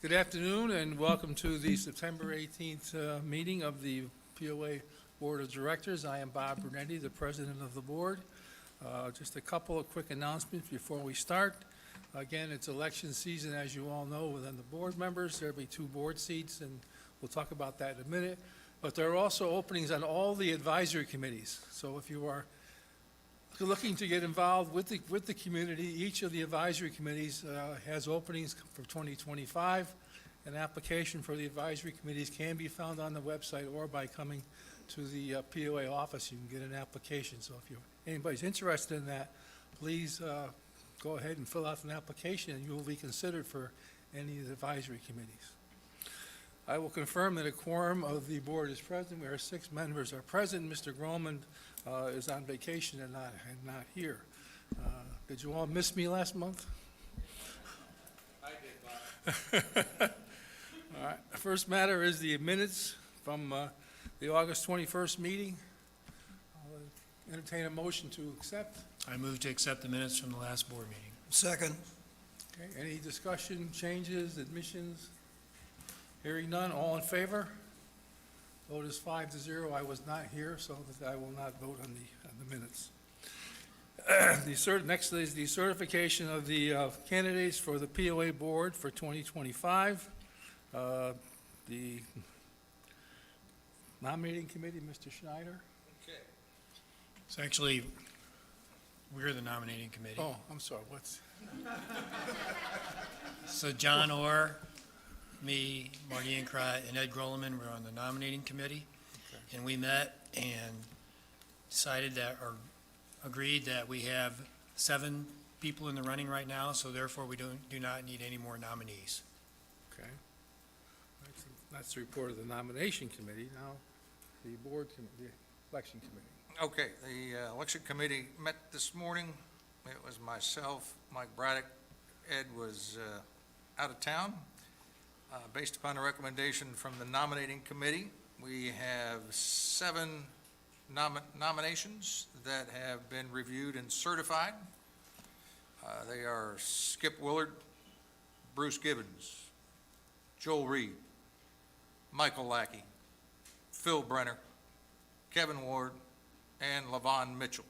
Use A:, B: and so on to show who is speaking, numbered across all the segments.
A: Good afternoon and welcome to the September 18th meeting of the POA Board of Directors. I am Bob Brunetti, the President of the Board. Just a couple of quick announcements before we start. Again, it's election season, as you all know, within the board members. There'll be 2 board seats, and we'll talk about that in a minute. But there are also openings on all the advisory committees. So if you are looking to get involved with the community, each of the advisory committees has openings for 2025. An application for the advisory committees can be found on the website or by coming to the POA office. You can get an application. So if anybody's interested in that, please go ahead and fill out an application and you will be considered for any of the advisory committees. I will confirm that a quorum of the board is present. We are 6 members are present. Mr. Groman is on vacation and not here. Did you all miss me last month?
B: I did, Bob.
A: All right. The first matter is the minutes from the August 21st meeting. I'll entertain a motion to accept.
C: I move to accept the minutes from the last board meeting.
B: Second.
A: Okay. Any discussion, changes, admissions? Hearing none. All in favor? Vote is 5-0. I was not here, so that I will not vote on the minutes. Next is the certification of the candidates for the POA Board for 2025. The nominating committee, Mr. Schneider.
B: Okay.
C: So actually, we're the nominating committee.
A: Oh, I'm sorry.
C: So John Orr, me, Marty Inkrat, and Ed Grolleman were on the nominating committee.
A: Okay.
C: And we met and decided that, or agreed that we have 7 people in the running right now, so therefore we do not need any more nominees.
A: Okay. That's the report of the nomination committee. Now, the election committee.
B: Okay, the election committee met this morning. It was myself, Mike Braddock. Ed was out of town. Based upon a recommendation from the nominating committee, we have 7 nominations that have been reviewed and certified. They are Skip Willard, Bruce Gibbons, Joel Reed, Michael Lackey, Phil Brenner, Kevin Ward, and Levon Mitchell.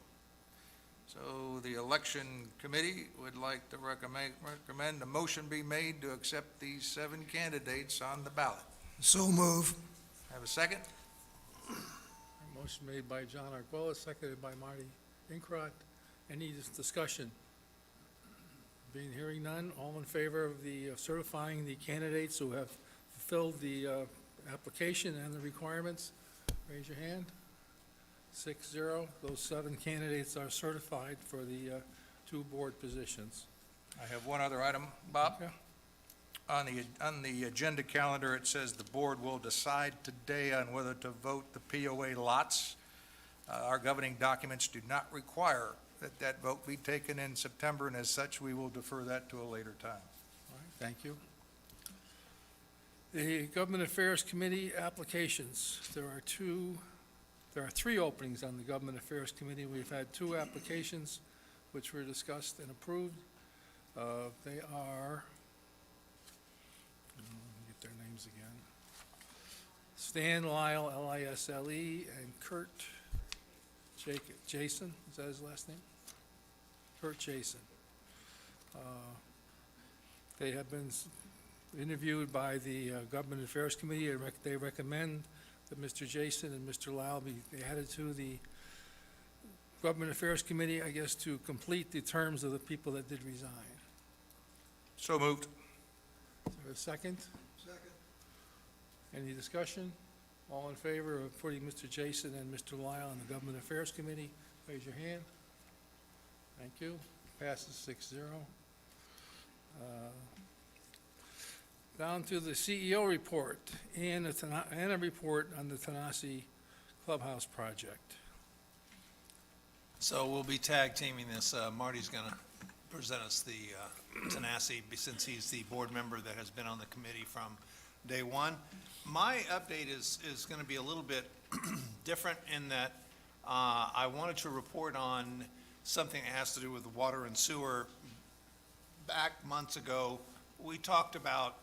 B: So the election committee would like to recommend a motion be made to accept these 7 candidates on the ballot.
D: So move.
B: Have a second?
A: A motion made by John Arguella, seconded by Marty Inkrat. Any discussion? Hearing none, all in favor of the certifying the candidates who have fulfilled the application and the requirements, raise your hand. 6-0. Those 7 candidates are certified for the 2 board positions.
B: I have one other item, Bob.
A: Okay.
B: On the agenda calendar, it says the board will decide today on whether to vote the POA lots. Our governing documents do not require that vote be taken in September, and as such, we will defer that to a later time.
A: All right, thank you. The Government Affairs Committee applications. There are 3 openings on the Government Affairs Committee. We've had 2 applications which were discussed and approved. They are, let me get their names again. Stan Lyle, L-I-S-L-E, and Kurt Jason, is that his last name? Kurt Jason. They have been interviewed by the Government Affairs Committee. They recommend that Mr. Jason and Mr. Lyle be added to the Government Affairs Committee, I guess, to complete the terms of the people that did resign.
B: So moved.
A: Is there a second?
D: Second.
A: Any discussion? All in favor of putting Mr. Jason and Mr. Lyle on the Government Affairs Committee, raise your hand. Thank you. Passes 6-0. Down to the CEO report and a report on the Tanasi Clubhouse project.
E: So we'll be tag teaming this. Marty's going to present us the Tanasi, since he's the board member that has been on the committee from day one. My update is going to be a little bit different in that I wanted to report on something that has to do with water and sewer. Back months ago, we talked about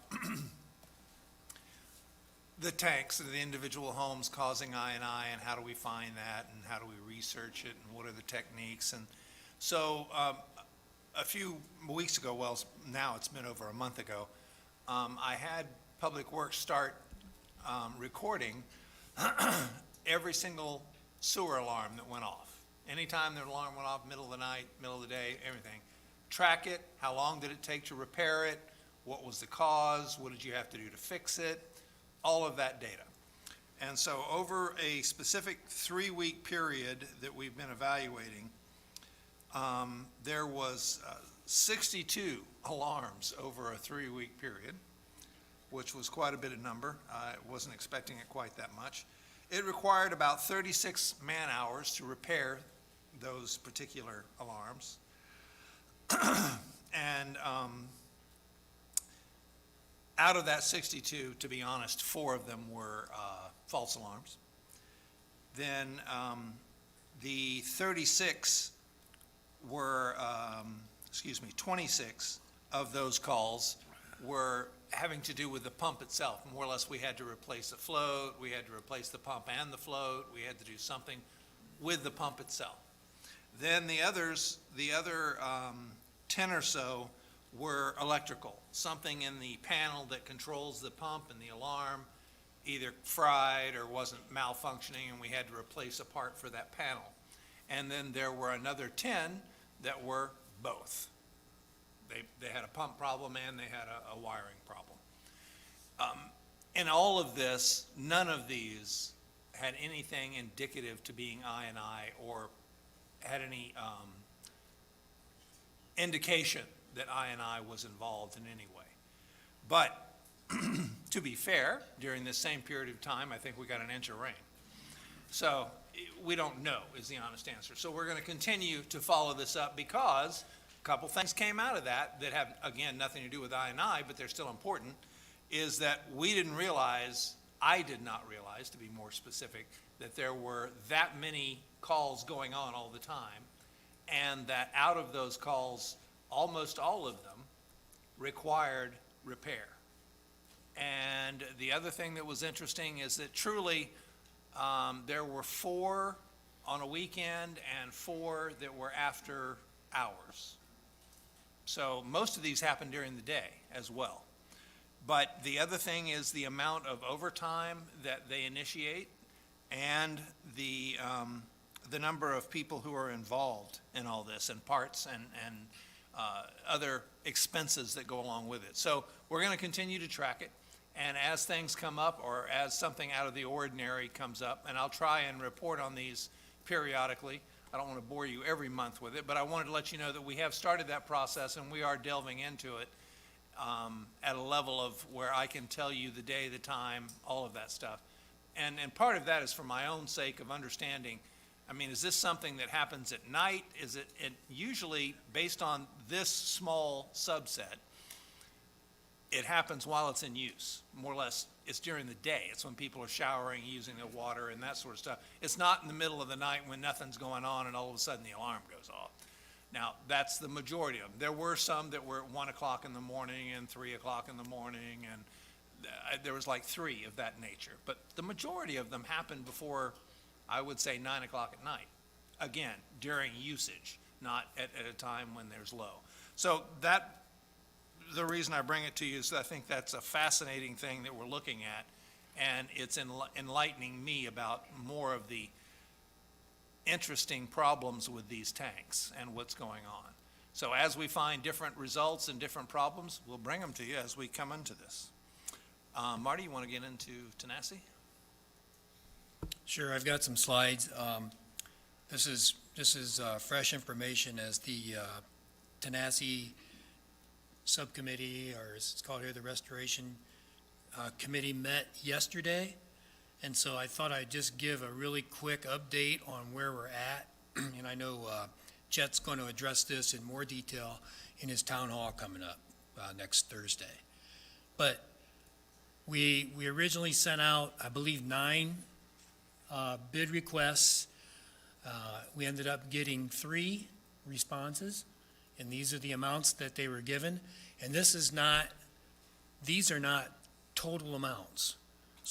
E: the tanks of the individual homes causing I&I, and how do we find that, and how do we research it, and what are the techniques? And so a few weeks ago, well, now it's been over a month ago, I had Public Works start recording every single sewer alarm that went off. Anytime the alarm went off, middle of the night, middle of the day, everything. Track it, how long did it take to repair it, what was the cause, what did you have to do to fix it, all of that data. And so over a specific 3-week period that we've been evaluating, there was 62 alarms over a 3-week period, which was quite a bit of number. I wasn't expecting it quite that much. It required about 36 man-hours to repair those particular alarms. And out of that 62, to be honest, 4 of them were false alarms. Then the 36 were, 26 of those calls were having to do with the pump itself. More or less, we had to replace the float, we had to replace the pump and the float, we had to do something with the pump itself. Then the other 10 or so were electrical. Something in the panel that controls the pump and the alarm either fried or wasn't malfunctioning, and we had to replace a part for that panel. And then there were another 10 that were both. They had a pump problem and they had a wiring problem. In all of this, none of these had anything indicative to being I&I or had any indication that I&I was involved in any way. But to be fair, during this same period of time, I think we got an inch of rain. So we don't know is the honest answer. So we're going to continue to follow this up because a couple things came out of that have, again, nothing to do with I&I, but they're still important, is that we didn't realize, I did not realize, to be more specific, that there were that many calls going on all the time, and that out of those calls, almost all of them required repair. And the other thing that was interesting is that truly there were 4 on a weekend and 4 that were after hours. So most of these happened during the day as well. But the other thing is the amount of overtime that they initiate and the number of people who are involved in all this, and parts and other expenses that go along with it. So we're going to continue to track it, and as things come up or as something out of the ordinary comes up, and I'll try and report on these periodically. I don't want to bore you every month with it, but I wanted to let you know that we have started that process and we are delving into it at a level of where I can tell you the day, the time, all of that stuff. And part of that is for my own sake of understanding. I mean, is this something that happens at night? Is it usually, based on this small subset, it happens while it's in use, more or less. It's during the day. It's when people are showering, using the water, and that sort of stuff. It's not in the middle of the night when nothing's going on and all of a sudden the alarm goes off. Now, that's the majority of them. There were some that were at 1 o'clock in the morning and 3 o'clock in the morning, and there was like 3 of that nature. But the majority of them happened before, I would say, 9 o'clock at night. Again, during usage, not at a time when there's low. So the reason I bring it to you is that I think that's a fascinating thing that we're looking at, and it's enlightening me about more of the interesting problems with these tanks and what's going on. So as we find different results and different problems, we'll bring them to you as we come into this. Marty, you want to get into Tanasi?
C: Sure, I've got some slides. This is fresh information as the Tanasi Subcommittee, or as it's called here, the Restoration Committee met yesterday. And so I thought I'd just give a really quick update on where we're at. And I know Chet's going to address this in more detail in his town hall coming up next Thursday. But we originally sent out, I believe, 9 bid requests. We ended up getting 3 responses, and these are the amounts that they were given. And these are not total amounts.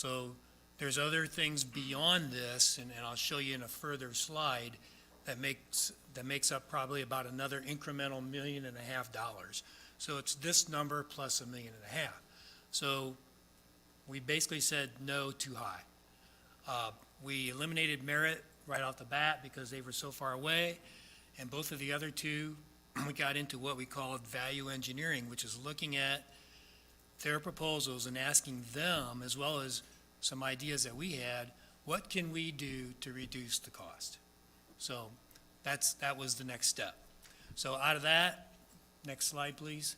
C: So there's other things beyond this, and I'll show you in a further slide, that makes up probably about another incremental $1.5 million. So it's this number plus $1.5 million. So we basically said no, too high. We eliminated merit right off the bat because they were so far away, and both of the other two, we got into what we called value engineering, which is looking at their proposals and asking them, as well as some ideas that we had, what can we do to reduce the cost? So that was the next step. So out of that, next slide, please.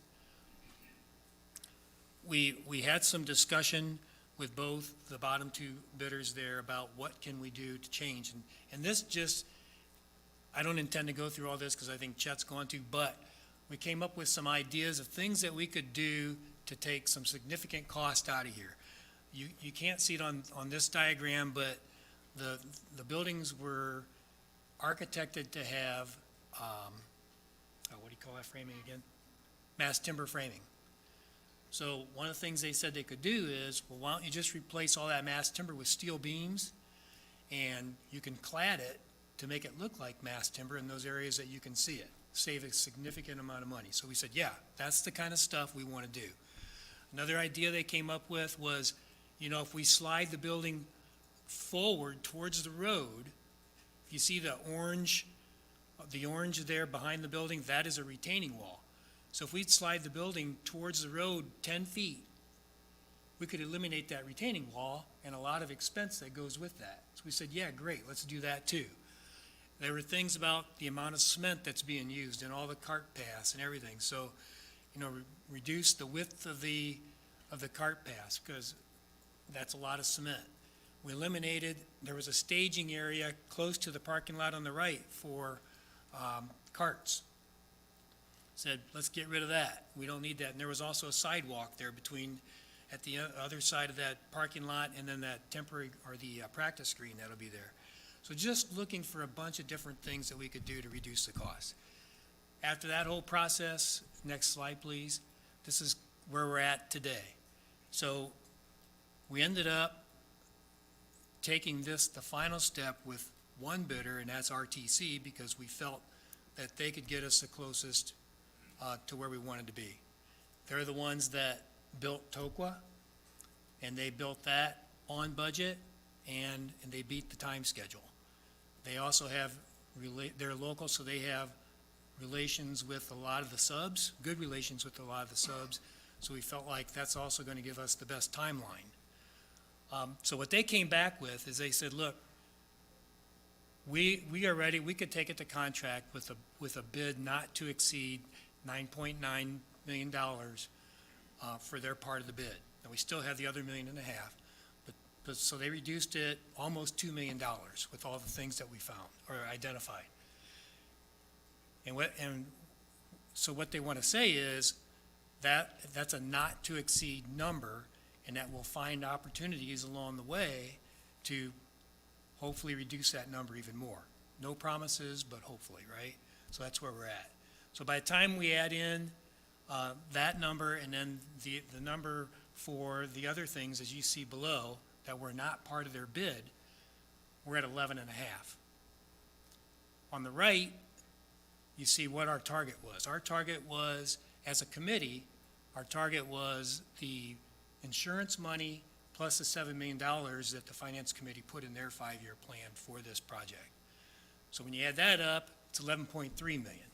C: We had some discussion with both the bottom two bidders there about what can we do to change. And this just, I don't intend to go through all this because I think Chet's going to, but we came up with some ideas of things that we could do to take some significant cost out of here. You can't see it on this diagram, but the buildings were architected to have, what do you call that framing again? Mass timber framing. So one of the things they said they could do is, well, why don't you just replace all that mass timber with steel beams, and you can clad it to make it look like mass timber in those areas that you can see it, save a significant amount of money. So we said, yeah, that's the kind of stuff we want to do. Another idea they came up with was, if we slide the building forward towards the road, if you see the orange there behind the building, that is a retaining wall. So if we'd slide the building towards the road 10 feet, we could eliminate that retaining wall and a lot of expense that goes with that. So we said, yeah, great, let's do that too. There were things about the amount of cement that's being used and all the cart paths and everything. So, reduce the width of the cart paths because that's a lot of cement. We eliminated, there was a staging area close to the parking lot on the right for carts. Said, let's get rid of that. We don't need that. And there was also a sidewalk there at the other side of that parking lot and then that temporary, or the practice screen that'll be there. So just looking for a bunch of different things that we could do to reduce the cost. After that whole process, next slide, please. This is where we're at today. So we ended up taking this, the final step, with one bidder, and that's RTC, because we felt that they could get us the closest to where we wanted to be. They're the ones that built Tokwa, and they built that on budget, and they beat the time schedule. They also have, they're local, so they have relations with a lot of the subs, good relations with a lot of the subs, so we felt like that's also going to give us the best timeline. So what they came back with is they said, look, we are ready, we could take it to contract with a bid not to exceed $9.9 million for their part of the bid. Now, we still have the other $1.5 million, but so they reduced it almost $2 million with all the things that we found or identified. And so what they want to say is that's a not to exceed number, and that we'll find opportunities along the way to hopefully reduce that number even more. No promises, but hopefully, right? So that's where we're at. So by the time we add in that number and then the number for the other things, as you see below, that were not part of their bid, we're at 11.5. On the right, you see what our target was. Our target was, as a committee, our target was the insurance money plus the $7 million that the Finance Committee put in their 5-year plan for this project. So when you add that up, it's $11.3 million.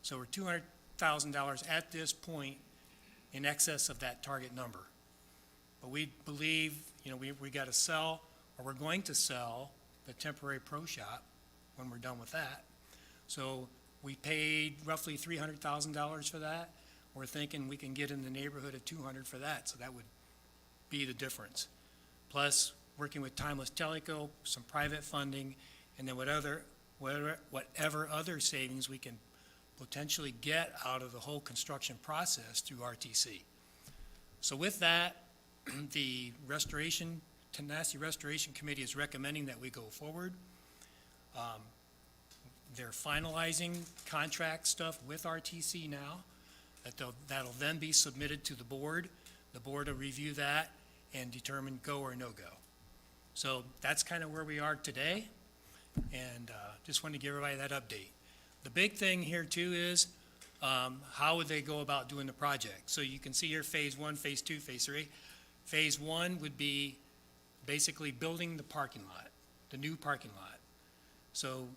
C: So we're $200,000 at this point in excess of that target number. But we believe, we got to sell, or we're going to sell the temporary pro shop when we're done with that. So we paid roughly $300,000 for that. We're thinking we can get in the neighborhood of $200,000 for that, so that would be the difference. Plus, working with Timeless Teleco, some private funding, and then whatever other savings we can potentially get out of the whole construction process through RTC. So with that, the Tanasi Restoration Committee is recommending that we go forward. They're finalizing contract stuff with RTC now. That'll then be submitted to the board. The board will review that and determine go or no go. So that's kind of where we are today, and just wanted to give everybody that update. The big thing here too is, how would they go about doing the project? So you can see here phase 1, phase 2, phase 3. Phase 1 would be basically building the parking lot, the new parking lot. So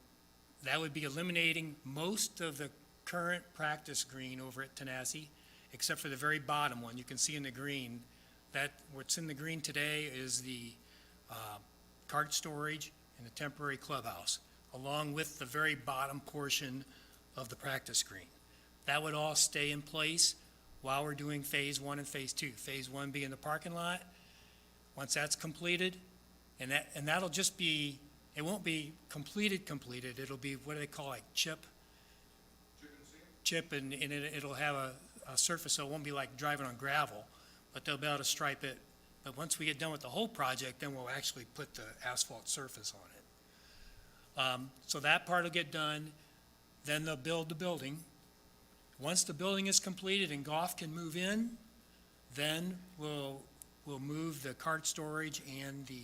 C: that would be eliminating most of the current practice green over at Tanasi, except for the very bottom one. You can see in the green, that what's in the green today is the cart storage and the temporary clubhouse, along with the very bottom portion of the practice green. That would all stay in place while we're doing phase 1 and phase 2. Phase 1 being the parking lot. Once that's completed, and that'll just be, it won't be completed, it'll be what do they call, like chip, and it'll have a surface, so it won't be like driving on gravel, but they'll be able to stripe it. But once we get done with the whole project, then we'll actually put the asphalt surface on it. So that part will get done, then they'll build the building. Once the building is completed and golf can move in, then we'll move the cart storage and the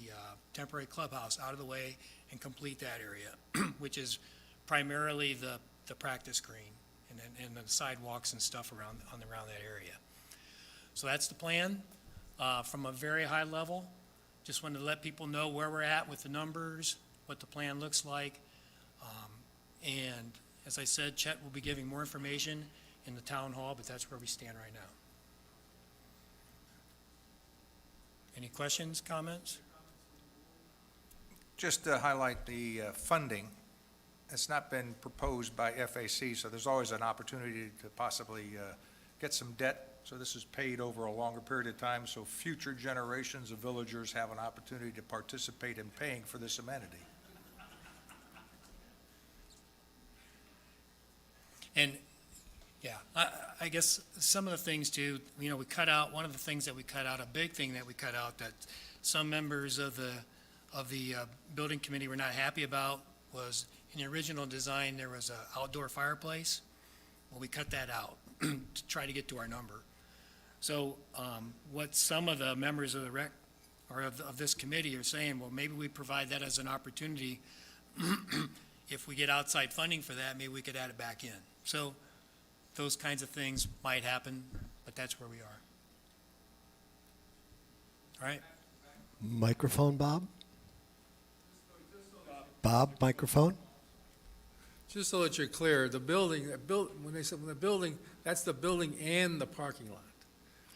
C: temporary clubhouse out of the way and complete that area, which is primarily the practice green and the sidewalks and stuff around that area. So that's the plan. From a very high level, just wanted to let people know where we're at with the numbers, what the plan looks like. And as I said, Chet will be giving more information in the town hall, but that's where we stand right now. Any questions, comments?
B: Just to highlight the funding, it's not been proposed by FAC, so there's always an opportunity to possibly get some debt. So this is paid over a longer period of time, so future generations of villagers have an opportunity to participate in paying for this amenity.
C: And, yeah, I guess some of the things too, we cut out, one of the things that we cut out, a big thing that we cut out that some members of the building committee were not happy about was in the original design, there was an outdoor fireplace. Well, we cut that out to try to get to our number. So what some of the members of the rec, or of this committee are saying, well, maybe we provide that as an opportunity. If we get outside funding for that, maybe we could add it back in. So those kinds of things might happen, but that's where we are. All right?
D: Microphone, Bob? Bob, microphone?
A: Just so that you're clear, the building, when they said, when the building, that's the building and the parking lot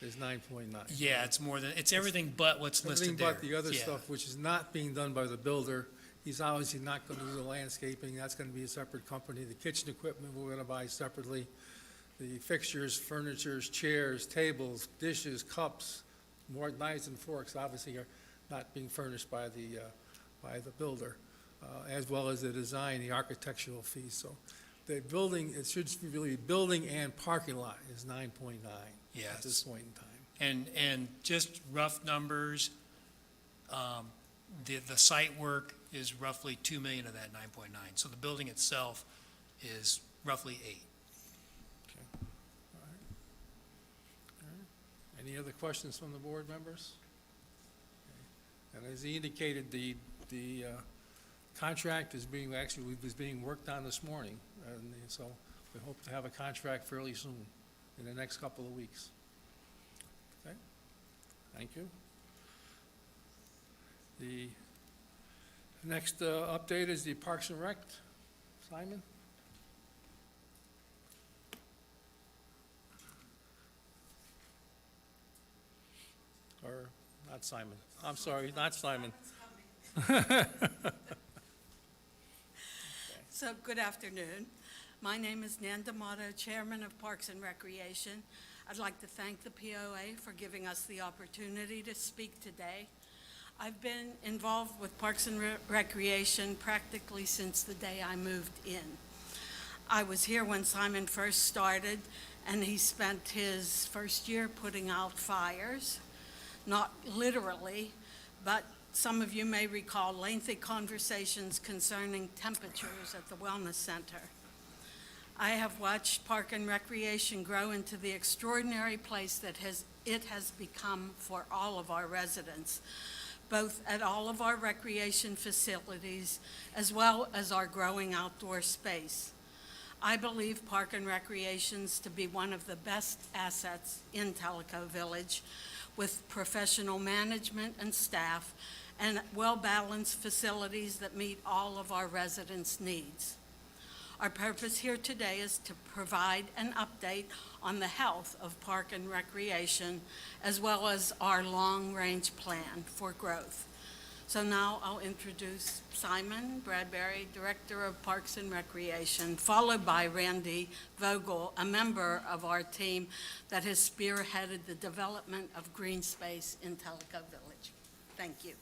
A: is 9.9.
C: Yeah, it's more than, it's everything but what's listed there.
A: Everything but the other
C: Yeah.
A: stuff, which is not being done by the builder. He's obviously not going to do the landscaping, that's going to be a separate company. The kitchen equipment, we're going to buy separately. The fixtures, furnitures, chairs, tables, dishes, cups, more knives and forks, obviously are not being furnished by the builder, as well as the design, the architectural fees. So the building, it should really be building and parking lot is 9.9 at this
C: Yes.
A: point in time.
C: And just rough numbers, the site work is roughly 2 million of that 9.9. So the building itself is roughly 8.
A: Any other questions from the board members? Okay. And as he indicated, the contract is being, actually, was being worked on this morning, and so we hope to have a contract fairly soon, in the next couple of weeks. Okay? Thank you. The next update is the Parks and Rec. Simon? Or, not Simon. I'm sorry, not Simon.
F: So, good afternoon. My name is Nan D'Amato, Chairman of Parks and Recreation. I'd like to thank the POA for giving us the opportunity to speak today. I've been involved with Parks and Recreation practically since the day I moved in. I was here when Simon first started, and he spent his first year putting out fires. Not literally, but some of you may recall lengthy conversations concerning temperatures at the Wellness Center. I have watched Park and Recreation grow into the extraordinary place that it has become for all of our residents. both at all of our recreation facilities as well as our growing outdoor space. I believe Park and Recreations to be one of the best assets in Tellico Village, with professional management and staff and well-balanced facilities that meet all of our residents' needs. Our purpose here today is to provide an update on the health of Park and Recreation, as well as our long-range plan for growth. So now I'll introduce Simon Bradbury, Director of Parks and Recreation, followed by Randy Vogel, a member of our team that has spearheaded the development of green space in Tellico Village. Thank you.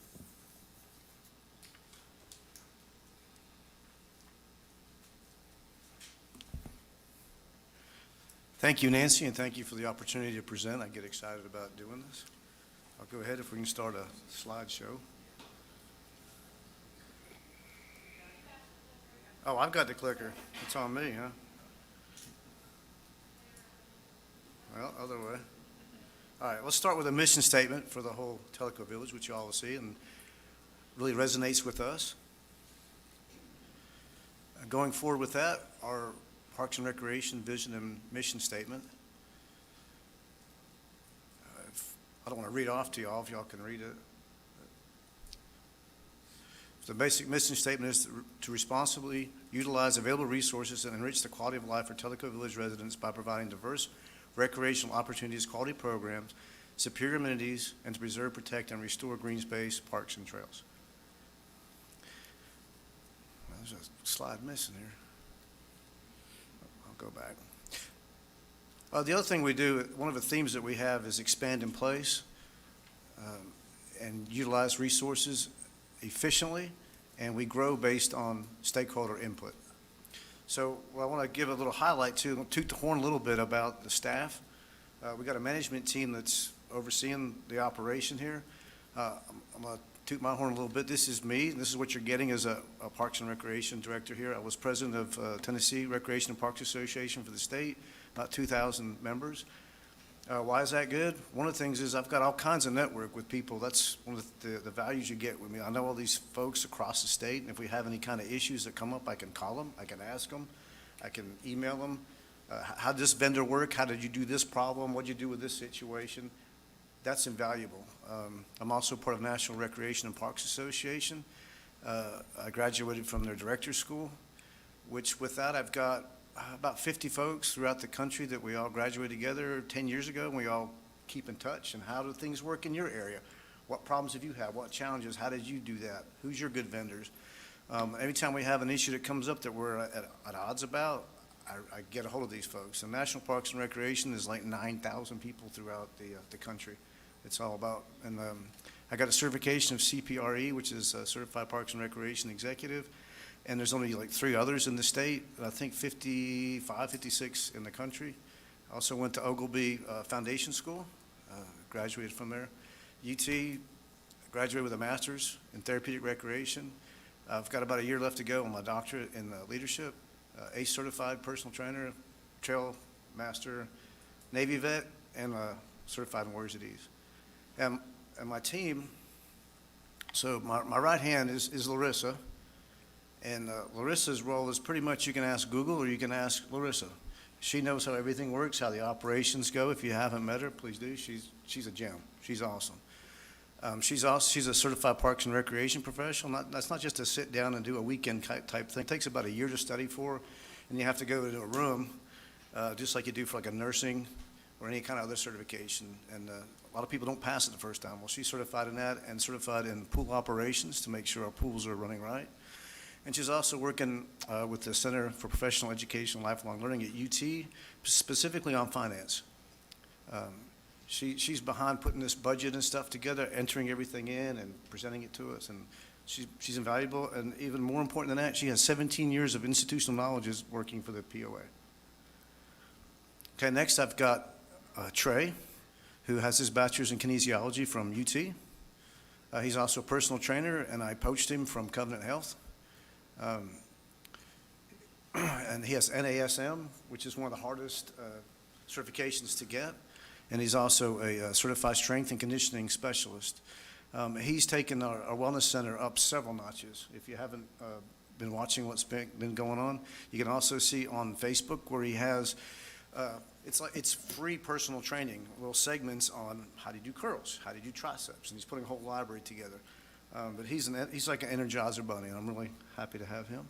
G: Thank you, Nancy, and thank you for the opportunity to present. I get excited about doing this. I'll go ahead if we can start a slideshow. Oh, I've got the clicker. It's on me, huh? Well, other way. All right, let's start with a mission statement for the whole Tellico Village, which you all will see and really resonates with us. Going forward with that, our Parks and Recreation vision and mission statement. I don't want to read off to y'all if y'all can read it. The basic mission statement is to responsibly utilize available resources and enrich the quality of life for Tellico Village residents by providing diverse recreational opportunities, quality programs, superior amenities, and to preserve, protect, and restore green space, parks, and trails. Well, there's a slide missing here. I'll go back. The other thing we do, one of the themes that we have is expand in place and utilize resources efficiently, and we grow based on stakeholder input. So I want to give a little highlight to toot the horn a little bit about the staff. We got a management team that's overseeing the operation here. I'm going to toot my horn a little bit. This is me, and this is what you're getting as a Parks and Recreation Director here. I was president of Tanasi Recreation and Parks Association for the state, about 2,000 members. Why is that good? One of the things is I've got all kinds of network with people. That's one of the values you get with me. I know all these folks across the state, and if we have any kind of issues that come up, I can call them, I can ask them, I can email them. How did this vendor work? How did you do this problem? What did you do with this situation? That's invaluable. I'm also part of National Recreation and Parks Association. I graduated from their director's school, which with that I've got about 50 folks throughout the country that we all graduated together 10 years ago, and we all keep in touch. And how do things work in your area? What problems have you had? What challenges? How did you do that? Who's your good vendors? Every time we have an issue that comes up that we're at odds about, I get a hold of these folks. And National Parks and Recreation is like 9,000 people throughout the country. It's all about, and I got a certification of CPRE, which is Certified Parks and Recreation Executive. And there's only like 3 others in the state, I think 55, 56 in the country. I also went to Ogilvy Foundation School, graduated from there. UT, graduated with a master's in therapeutic recreation. I've got about a year left to go on my doctorate in leadership, ACE certified personal trainer, trail master, Navy vet, and certified in Warriors at Ease. And my team, so my right hand is Larissa. And Larissa's role is pretty much you can ask Google or you can ask Larissa. She knows how everything works, how the operations go. If you haven't met her, please do. She's a gem. She's awesome. She's a certified Parks and Recreation professional. That's not just to sit down and do a weekend type thing. It takes about a year to study for, and you have to go into a room just like you do for like a nursing or any kind of other certification. And a lot of people don't pass it the first time. Well, she's certified in that and certified in pool operations to make sure our pools are running right. And she's also working with the Center for Professional Education and Lifelong Learning at UT, specifically on finance. She's behind putting this budget and stuff together, entering everything in and presenting it to us. And she's invaluable. And even more important than that, she has 17 years of institutional knowledge working for the POA. Okay, next I've got Trey, who has his bachelor's in kinesiology from UT. He's also a personal trainer, and I poached him from Covenant Health. And he has NASM, which is one of the hardest certifications to get. And he's also a certified strength and conditioning specialist. He's taken our wellness center up several notches. If you haven't been watching what's been going on, you can also see on Facebook where he has, it's free personal training, little segments on how do you do curls, how do you do triceps, and he's putting a whole library together. But he's like an Energizer bunny, and I'm really happy to have him.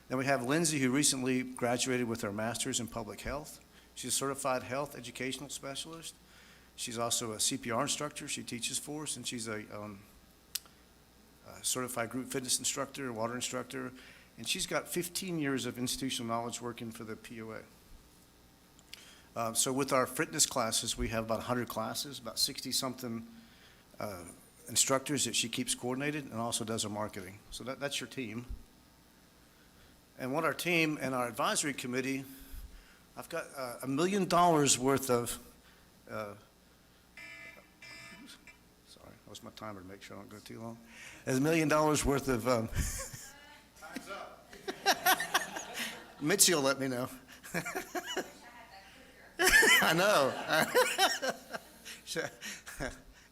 G: Then we have Lindsay, who recently graduated with her master's in public health. She's a certified health educational specialist. She's also a CPR instructor. She teaches for us, and she's a certified group fitness instructor, a water instructor, and she's got 15 years of institutional knowledge working for the POA. So with our fitness classes, we have about 100 classes, about 60-something instructors that she keeps coordinated and also does our marketing. So that's your team. And what our team and our advisory committee, I've got $1 million worth of, sorry, that was my timer to make sure I don't go too long. There's $1 million worth of, time's up. Mitzi will let me know. I know.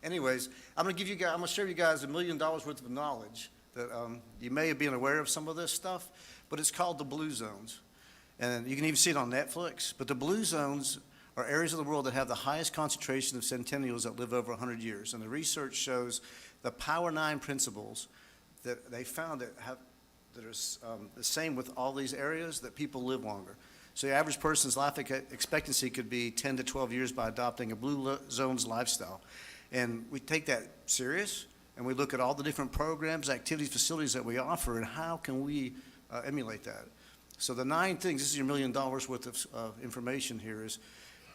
G: Anyways, I'm going to share you guys $1 million worth of knowledge that you may have been aware of some of this stuff, but it's called the Blue Zones. And you can even see it on Netflix. But the Blue Zones are areas of the world that have the highest concentration of centennials that live over 100 years. And the research shows the Power 9 principles that they found that are the same with all these areas, that people live longer. So the average person's life expectancy could be 10 to 12 years by adopting a Blue Zones lifestyle. And we take that serious, and we look at all the different programs, activities, facilities that we offer, and how can we emulate that. So the 9 things, this is your $1 million worth of information here, is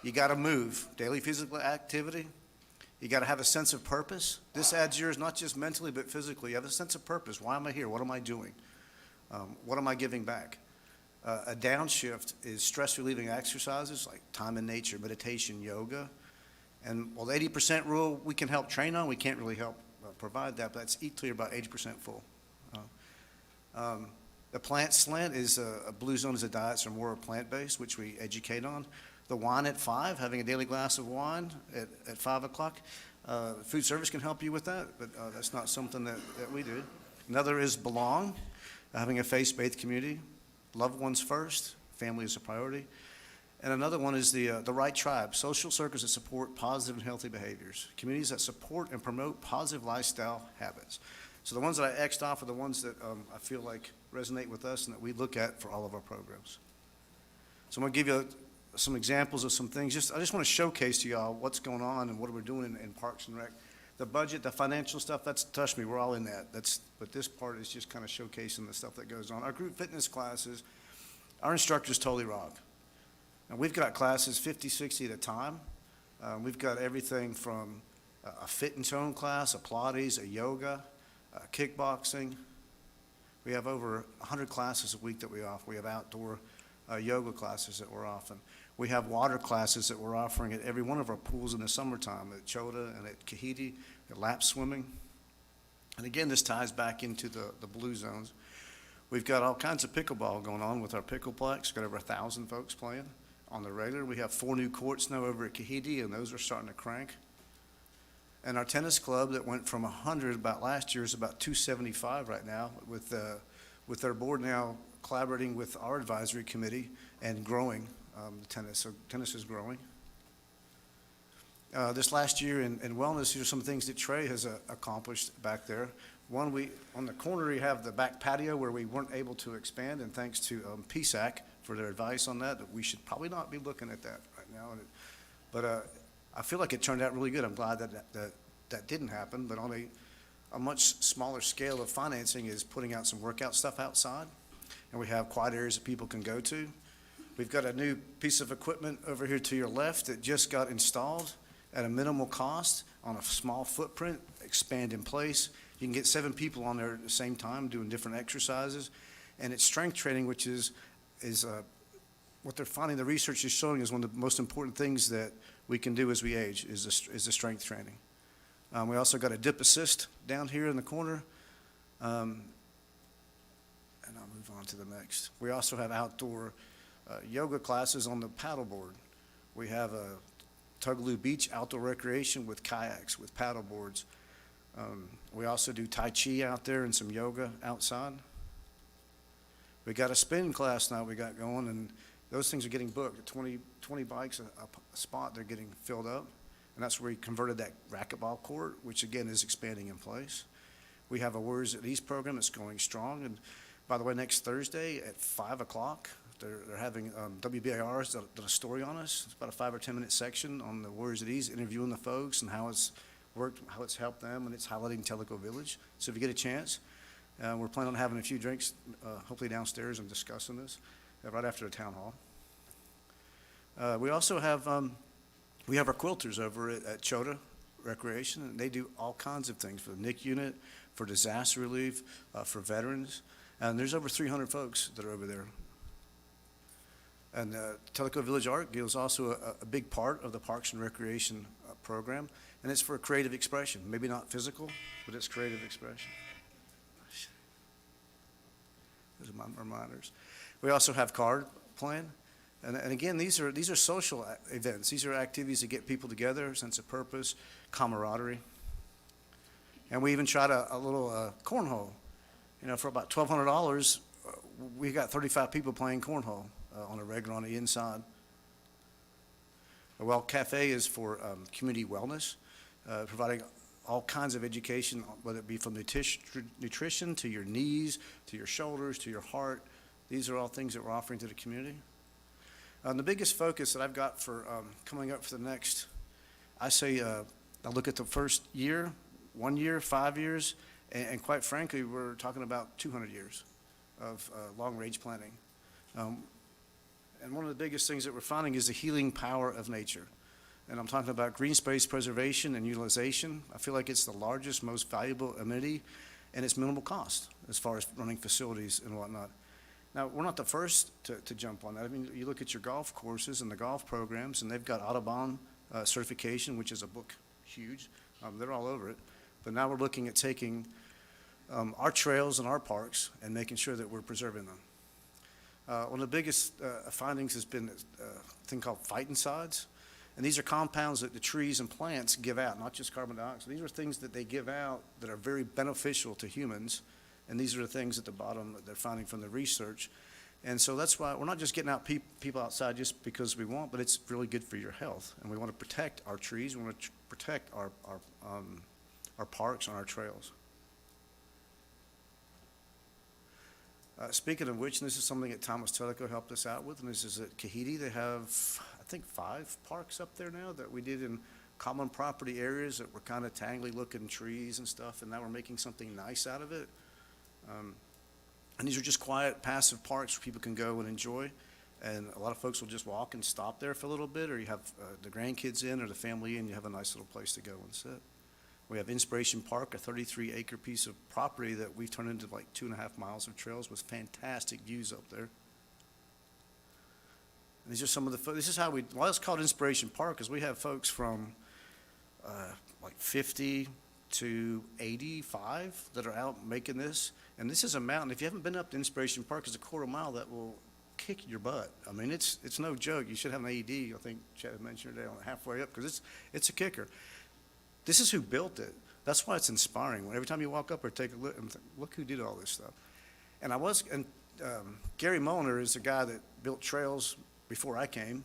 G: you got to move, daily physical activity. You got to have a sense of purpose. This adds yours not just mentally but physically. You have a sense of purpose. Why am I here? What am I doing? What am I giving back? A downshift is stress-relieving exercises like time in nature, meditation, yoga. And while the 80% rule we can help train on, we can't really help provide that, but that's eat till you're about 80% full. The plant slant is a Blue Zone is a diet, so more plant-based, which we educate on. The wine at 5, having a daily glass of wine at 5 o'clock. Food service can help you with that, but that's not something that we do. Another is belong, having a faith-based community. Loved ones first, family is a priority. And another one is the right tribe, social circles that support positive and healthy behaviors, communities that support and promote positive lifestyle habits. So the ones that I X'd off are the ones that I feel like resonate with us and that we look at for all of our programs. So I'm going to give you some examples of some things. I just want to showcase to y'all what's going on and what we're doing in Parks and Rec. The budget, the financial stuff, that's, trust me, we're all in that. But this part is just kind of showcasing the stuff that goes on. Our group fitness classes, our instructors totally rock. And we've got classes 50, 60 at a time. We've got everything from a fit and tone class, a Pilates, a yoga, kickboxing. We have over 100 classes a week that we offer. We have outdoor yoga classes that we're offering. We have water classes that we're offering at every one of our pools in the summertime, at Chota and at Kahiti, at lap swimming. And again, this ties back into the Blue Zones. We've got all kinds of pickleball going on with our Pickleplex. Got over 1,000 folks playing on the regular. We have 4 new courts now over at Kahiti, and those are starting to crank. And our tennis club that went from 100 about last year is about 275 right now, with their board now collaborating with our advisory committee and growing the tennis. So tennis is growing. This last year in wellness, here are some things that Trey has accomplished back there. One, on the corner, we have the back patio where we weren't able to expand, and thanks to PSAC for their advice on that we should probably not be looking at that right now. But I feel like it turned out really good. I'm glad that didn't happen, but on a much smaller scale of financing is putting out some workout stuff outside, and we have quiet areas that people can go to. We've got a new piece of equipment over here to your left that just got installed at a minimal cost on a small footprint, expand in place. You can get 7 people on there at the same time doing different exercises, and it's strength training, which is what they're finding. The research is showing is one of the most important things that we can do as we age is the strength training. We also got a dip assist down here in the corner, and I'll move on to the next. We also have outdoor yoga classes on the paddleboard. We have a Tugaloo Beach outdoor recreation with kayaks, with paddle boards. We also do Tai Chi out there and some yoga outside. We got a spin class now we got going, and those things are getting booked. 20 bikes a spot, they're getting filled up. And that's where we converted that racquetball court, which again is expanding in place. We have a Warriors at Ease program that's going strong. And by the way, next Thursday at 5 o'clock, they're having WBIR's done a story on us. It's about a 5 or 10 minute section on the Warriors at Ease, interviewing the folks and how it's worked, how it's helped them, and it's highlighting Tellico Village. So if you get a chance, we're planning on having a few drinks, hopefully downstairs, and discussing this right after the town hall. We also have we have our quilters over at Chota Recreation, and they do all kinds of things for the NIC unit, for disaster relief, for veterans. And there's over 300 folks that are over there. And Tellico Village Art Guild is also a big part of the Parks and Recreation program, and it's for creative expression. Maybe not physical, but it's creative expression. Those are my reminders. We also have card playing. And again, these are social events. These are activities that get people together, a sense of purpose, camaraderie. And we even tried a little cornhole. You know, for about $1,200, we got 35 people playing cornhole on a regular on the inside. Well, Cafe is for community wellness, providing all kinds of education, whether it be from nutrition to your knees, to your shoulders, to your heart. These are all things that we're offering to the community. The biggest focus that I've got for coming up for the next, I say, I look at the first year, 1 year, 5 years, and quite frankly, we're talking about 200 years of long-range planning. And one of the biggest things that we're finding is the healing power of nature. And I'm talking about green space preservation and utilization. I feel like it's the largest, most valuable amenity, and it's minimal cost as far as running facilities and whatnot. Now, we're not the first to jump on that. I mean, you look at your golf courses and the golf programs, and they've got Audubon certification, which is a book huge. They're all over it. But now we're looking at taking our trails and our parks and making sure that we're preserving them. One of the biggest findings has been a thing called phytoncides. And these are compounds that the trees and plants give out, not just carbon dioxide. These are things that they give out that are very beneficial to humans. And these are the things at the bottom that they're finding from the research. And so that's why we're not just getting out people outside just because we want, but it's really good for your health. And we want to protect our trees. We want to protect our parks and our trails. Speaking of which, and this is something that Thomas Tellico helped us out with, and this is at Kahiti. They have, I think, 5 parks up there now that we did in common property areas that were kind of tangly looking trees and stuff, and now we're making something nice out of it. And these are just quiet, passive parks where people can go and enjoy. And a lot of folks will just walk and stop there for a little bit, or you have the grandkids in or the family in, you have a nice little place to go and sit. We have Inspiration Park, a 33-acre piece of property that we've turned into like 2.5 miles of trails with fantastic views up there. And these are some of the, this is how we, why it's called Inspiration Park, is we have folks from like 50 to 85 that are out making this. And this is a mountain. If you haven't been up to Inspiration Park, it's a quarter mile that will kick your butt. I mean, it's no joke. You should have an AED, I think Chad mentioned today, on halfway up, because it's a kicker. This is who built it. That's why it's inspiring. Every time you walk up or take a look, and think, look who did all this stuff. And Gary Molnar is the guy that built trails before I came,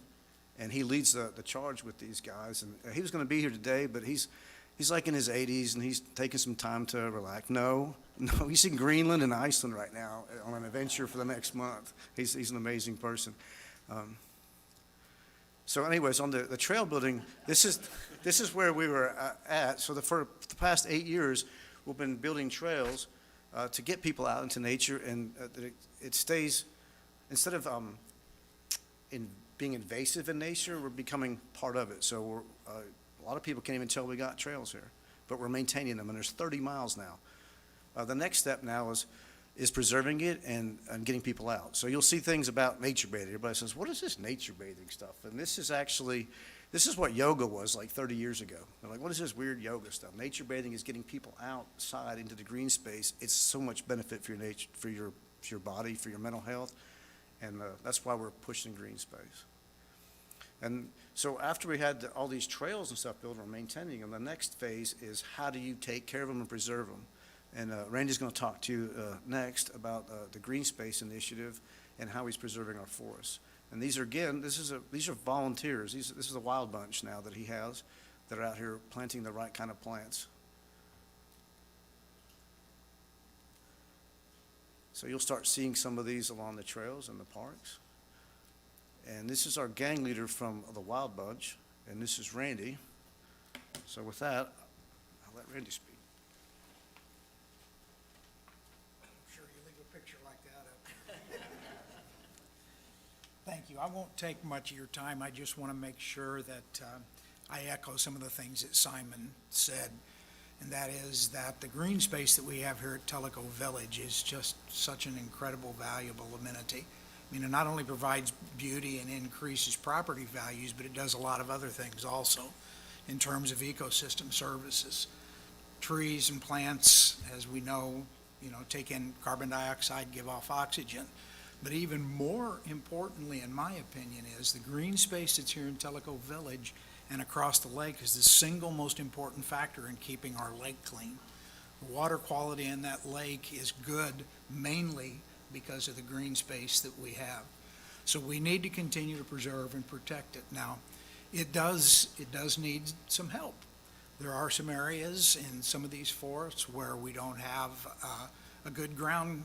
G: and he leads the charge with these guys. And he was going to be here today, but he's like in his 80s, and he's taking some time to relax. No, he's in Greenland and Iceland right now on an adventure for the next month. He's an amazing person. So anyways, on the trail building, this is where we were at. So for the past 8 years, we've been building trails to get people out into nature, and it stays, instead of being invasive in nature, we're becoming part of it. So a lot of people can't even tell we got trails here, but we're maintaining them, and there's 30 miles now. The next step now is preserving it and getting people out. So you'll see things about nature bathing. Everybody says, what is this nature bathing stuff? And this is what yoga was like 30 years ago. They're like, what is this weird yoga stuff? Nature bathing is getting people outside into the green space. It's so much benefit for your nature, for your body, for your mental health, and that's why we're pushing green space. And so after we had all these trails and stuff built, we're maintaining them, the next phase is how do you take care of them and preserve them? And Randy's going to talk to you next about the green space initiative and how he's preserving our forests. And these are, again, these are volunteers. This is a wild bunch now that he has that are out here planting the right kind of plants. So you'll start seeing some of these along the trails and the parks. And this is our gang leader from the Wild Bunch, and this is Randy. So with that, I'll let Randy speak.
H: I'm sure you leave a picture like that up. Thank you. I won't take much of your time. I just want to make sure that I echo some of the things that Simon said, and that is that the green space that we have here at Tellico Village is just such an incredible, valuable amenity. I mean, it not only provides beauty and increases property values, but it does a lot of other things also in terms of ecosystem services. Trees and plants, as we know, take in carbon dioxide, give off oxygen. But even more importantly, in my opinion, is the green space that's here in Tellico Village and across the lake is the single most important factor in keeping our lake clean. The water quality in that lake is good mainly because of the green space that we have. So we need to continue to preserve and protect it. Now, it does need some help. There are some areas in some of these forests where we don't have a good ground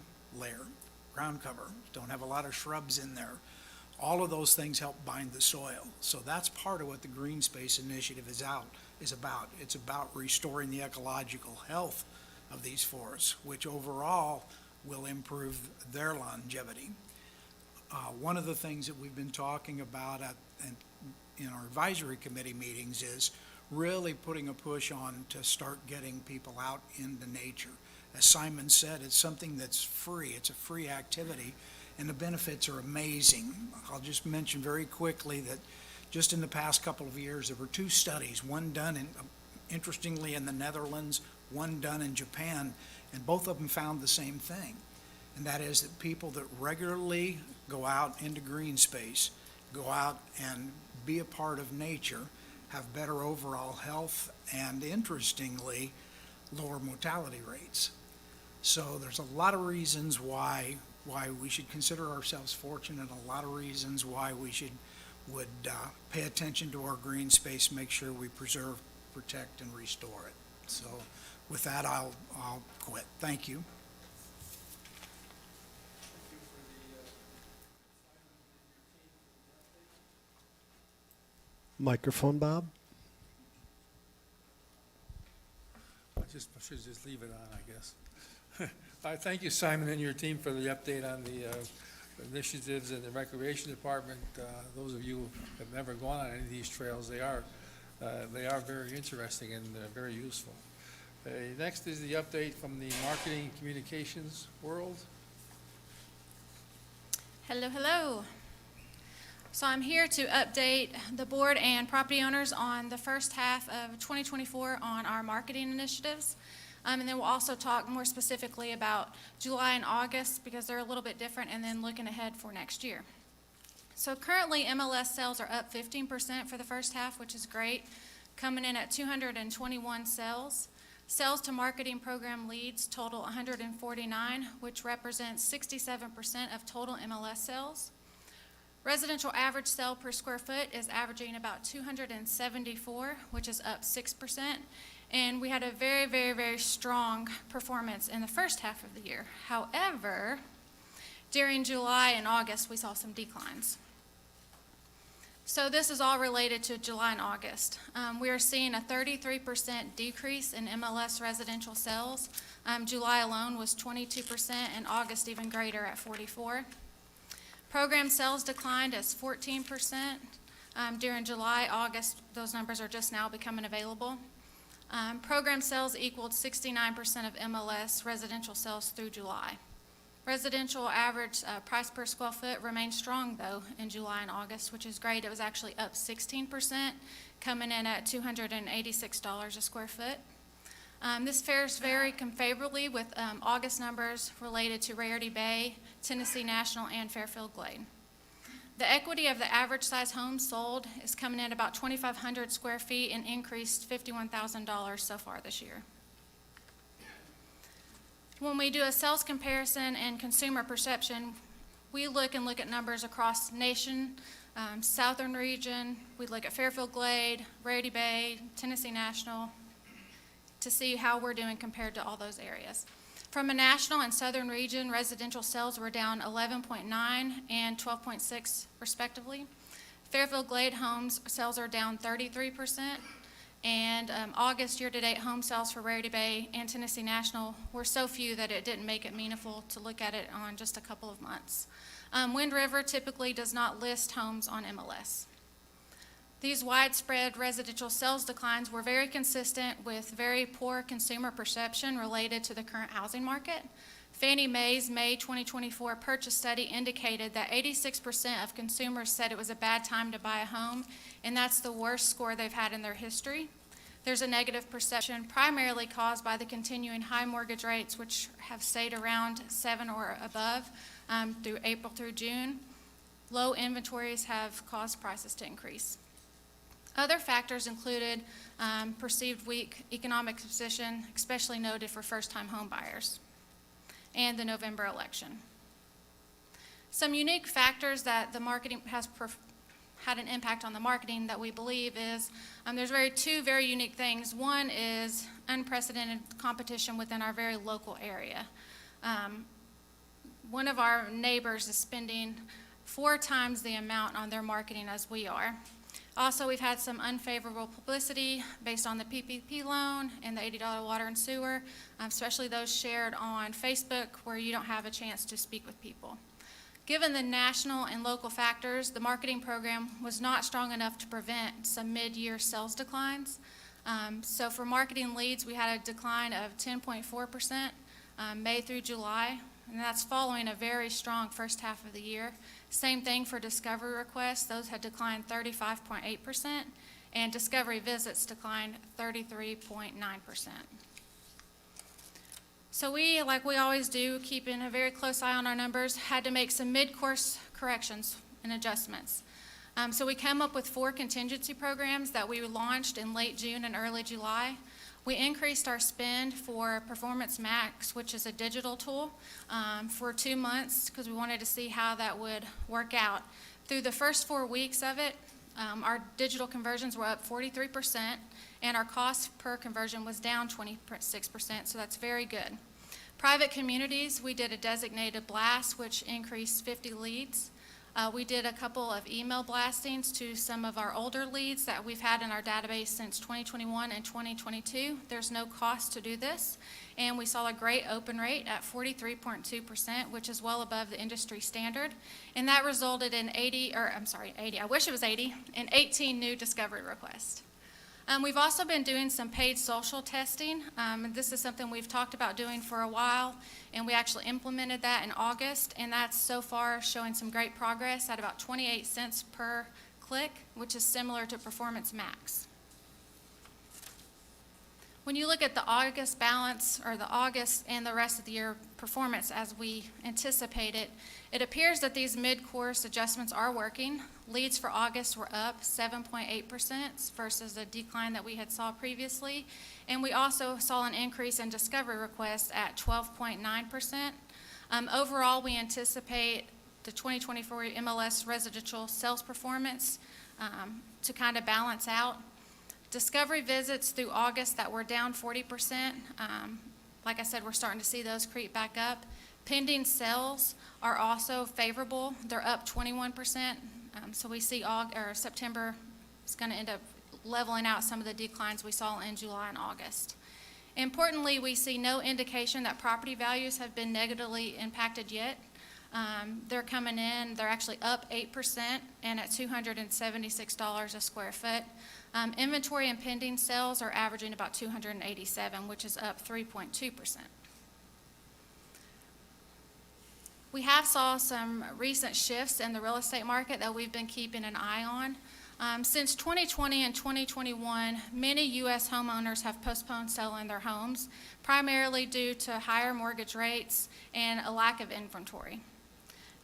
H: cover, don't have a lot of shrubs in there. All of those things help bind the soil. So that's part of what the Green Space Initiative is about. It's about restoring the ecological health of these forests, which overall will improve their longevity. One of the things that we've been talking about in our advisory committee meetings is really putting a push on to start getting people out into nature. As Simon said, it's something that's free. It's a free activity, and the benefits are amazing. I'll just mention very quickly that just in the past couple of years, there were 2 studies, one done interestingly in the Netherlands, one done in Japan, and both of them found the same thing. And that is that people that regularly go out into green space, go out and be a part of nature, have better overall health and, interestingly, lower mortality rates. So there's a lot of reasons why we should consider ourselves fortunate, a lot of reasons why we would pay attention to our green space, make sure we preserve, protect, and restore it. So with that, I'll quit. Thank you.
D: Microphone, Bob?
A: I should just leave it on, I guess. Thank you, Simon, and your team for the update on the initiatives in the Recreation Department. Those of you who have never gone on any of these trails, they are very interesting and very useful. Next is the update from the marketing communications world.
I: Hello, hello. So I'm here to update the board and property owners on the first half of 2024 on our marketing initiatives. And then we'll also talk more specifically about July and August because they're a little bit different, and then looking ahead for next year. So currently MLS sales are up 15% for the first half, which is great, coming in at 221 sales. Sales to marketing program leads total 149, which represents 67% of total MLS sales. Residential average sale per square foot is averaging about 274, which is up 6%. And we had a very, very, very strong performance in the first half of the year. However, during July and August, we saw some declines. So this is all related to July and August. We are seeing a 33% decrease in MLS residential sales. July alone was 22%, and August even greater at 44%. Program sales declined as 14% during July. August, those numbers are just now becoming available. Program sales equaled 69% of MLS residential sales through July. Residential average price per square foot remained strong, though, in July and August, which is great. It was actually up 16%, coming in at $286 a square foot. This fares very favorably with August numbers related to Rarity Bay, Tennessee National, and Fairfield Glade. The equity of the average size home sold is coming in about 2,500 square feet and increased $51,000 so far this year. When we do a sales comparison and consumer perception, we look at numbers across nation, southern region. We look at Fairfield Glade, Rarity Bay, Tennessee National, to see how we're doing compared to all those areas. From a national and southern region, residential sales were down 11.9 and 12.6 respectively. Fairfield Glade homes sales are down 33%, and August year-to-date home sales for Rarity Bay and Tennessee National were so few that it didn't make it meaningful to look at it on just a couple of months. Wind River typically does not list homes on MLS. These widespread residential sales declines were very consistent with very poor consumer perception related to the current housing market. Fannie Mae's May 2024 purchase study indicated that 86% of consumers said it was a bad time to buy a home, and that's the worst score they've had in their history. There's a negative perception primarily caused by the continuing high mortgage rates, which have stayed around 7 or above through April through June. Low inventories have caused prices to increase. Other factors included perceived weak economic position, especially noted for first-time home buyers, and the November election. Some unique factors that the marketing has had an impact on the marketing that we believe is there's two very unique things. One is unprecedented competition within our very local area. One of our neighbors is spending 4 times the amount on their marketing as we are. Also, we've had some unfavorable publicity based on the PPP loan and the $80 water and sewer, especially those shared on Facebook where you don't have a chance to speak with people. Given the national and local factors, the marketing program was not strong enough to prevent some mid-year sales declines. So for marketing leads, we had a decline of 10.4% May through July, and that's following a very strong first half of the year. Same thing for discovery requests. Those had declined 35.8%, and discovery visits declined 33.9%. So we, like we always do, keeping a very close eye on our numbers, had to make some mid-course corrections and adjustments. So we came up with 4 contingency programs that we launched in late June and early July. We increased our spend for Performance Max, which is a digital tool, for 2 months because we wanted to see how that would work out. Through the first 4 weeks of it, our digital conversions were up 43%, and our cost per conversion was down 26%, so that's very good. Private communities, we did a designated blast, which increased 50 leads. We did a couple of email blastings to some of our older leads that we've had in our database since 2021 and 2022. There's no cost to do this, and we saw a great open rate at 43.2%, which is well above the industry standard, and that resulted in 80, I wish it was 80, and 18 new discovery requests. We've also been doing some paid social testing. This is something we've talked about doing for a while, and we actually implemented that in August, and that's so far showing some great progress at about 28 cents per click, which is similar to Performance Max. When you look at the August balance, or the August and the rest of the year performance as we anticipate it, it appears that these mid-course adjustments are working. Leads for August were up 7.8% versus the decline that we had saw previously. And we also saw an increase in discovery requests at 12.9%. Overall, we anticipate the 2024 MLS residential sales performance to kind of balance out. Discovery visits through August that were down 40%. Like I said, we're starting to see those creep back up. Pending sales are also favorable. They're up 21%. So we see September is going to end up leveling out some of the declines we saw in July and August. Importantly, we see no indication that property values have been negatively impacted yet. They're coming in, they're actually up 8% and at $276 a square foot. Inventory and pending sales are averaging about $287, which is up 3.2%. We have saw some recent shifts in the real estate market that we've been keeping an eye on. Since 2020 and 2021, many U.S. homeowners have postponed selling their homes, primarily due to higher mortgage rates and a lack of inventory.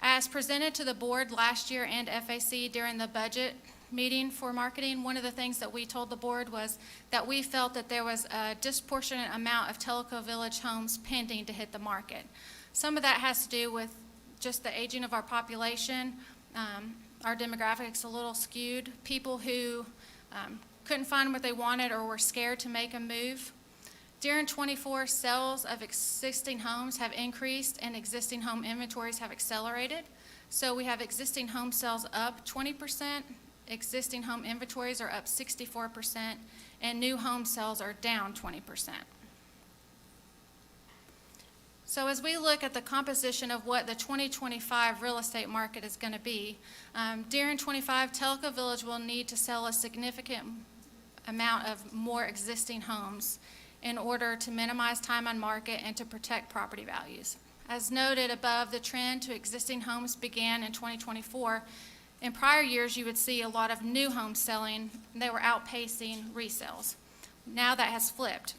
I: As presented to the board last year and FAC during the budget meeting for marketing, one of the things that we told the board was that we felt that there was a disproportionate amount of Tellico Village homes pending to hit the market. Some of that has to do with just the aging of our population. Our demographics a little skewed. People who couldn't find what they wanted or were scared to make a move. During 24, sales of existing homes have increased and existing home inventories have accelerated. So we have existing home sales up 20%, existing home inventories are up 64%, and new home sales are down 20%. So as we look at the composition of what the 2025 real estate market is going to be, during 25, Tellico Village will need to sell a significant amount of more existing homes in order to minimize time on market and to protect property values. As noted above, the trend to existing homes began in 2024. In prior years, you would see a lot of new homes selling. They were outpacing resales. Now that has flipped.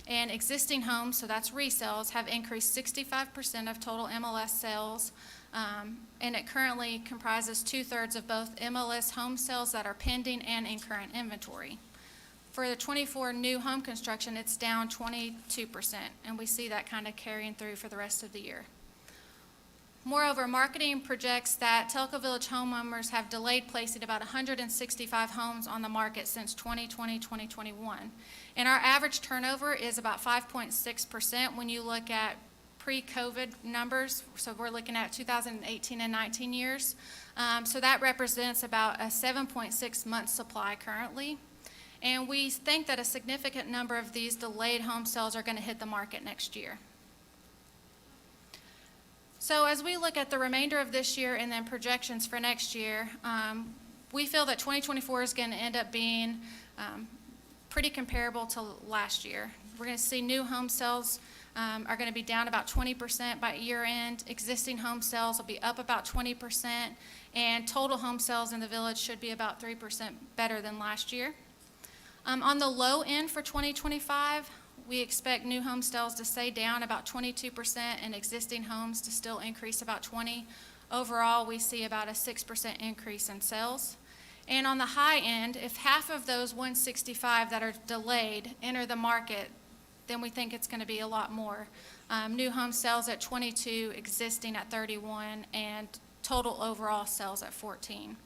I: And existing homes, so that's resales, have increased 65% of total MLS sales, and it currently comprises 2/3 of both MLS home sales that are pending and in current inventory. For the 24 new home construction, it's down 22%, and we see that kind of carrying through for the rest of the year. Moreover, marketing projects that Tellico Village homeowners have delayed placing about 165 homes on the market since 2020-2021. And our average turnover is about 5.6% when you look at pre-COVID numbers. So we're looking at 2018 and 19 years. So that represents about a 7.6 month supply currently. And we think that a significant number of these delayed home sales are going to hit the market next year. So as we look at the remainder of this year and then projections for next year, we feel that 2024 is going to end up being pretty comparable to last year. We're going to see new home sales are going to be down about 20% by year end. Existing home sales will be up about 20%, and total home sales in the village should be about 3% better than last year. On the low end for 2025, we expect new home sales to stay down about 22% and existing homes to still increase about 20%. Overall, we see about a 6% increase in sales. And on the high end, if half of those 165 that are delayed enter the market, then we think it's going to be a lot more. New home sales at 22, existing at 31, and total overall sales at 14.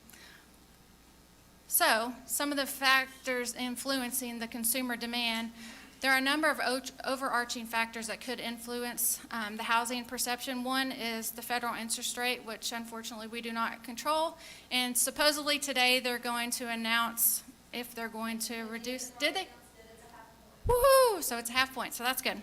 I: So, some of the factors influencing the consumer demand, there are a number of overarching factors that could influence the housing perception. One is the federal interest rate, which unfortunately we do not control. And supposedly today they're going to announce if they're going to reduce. Did they? Woohoo! So it's a half point, so that's good.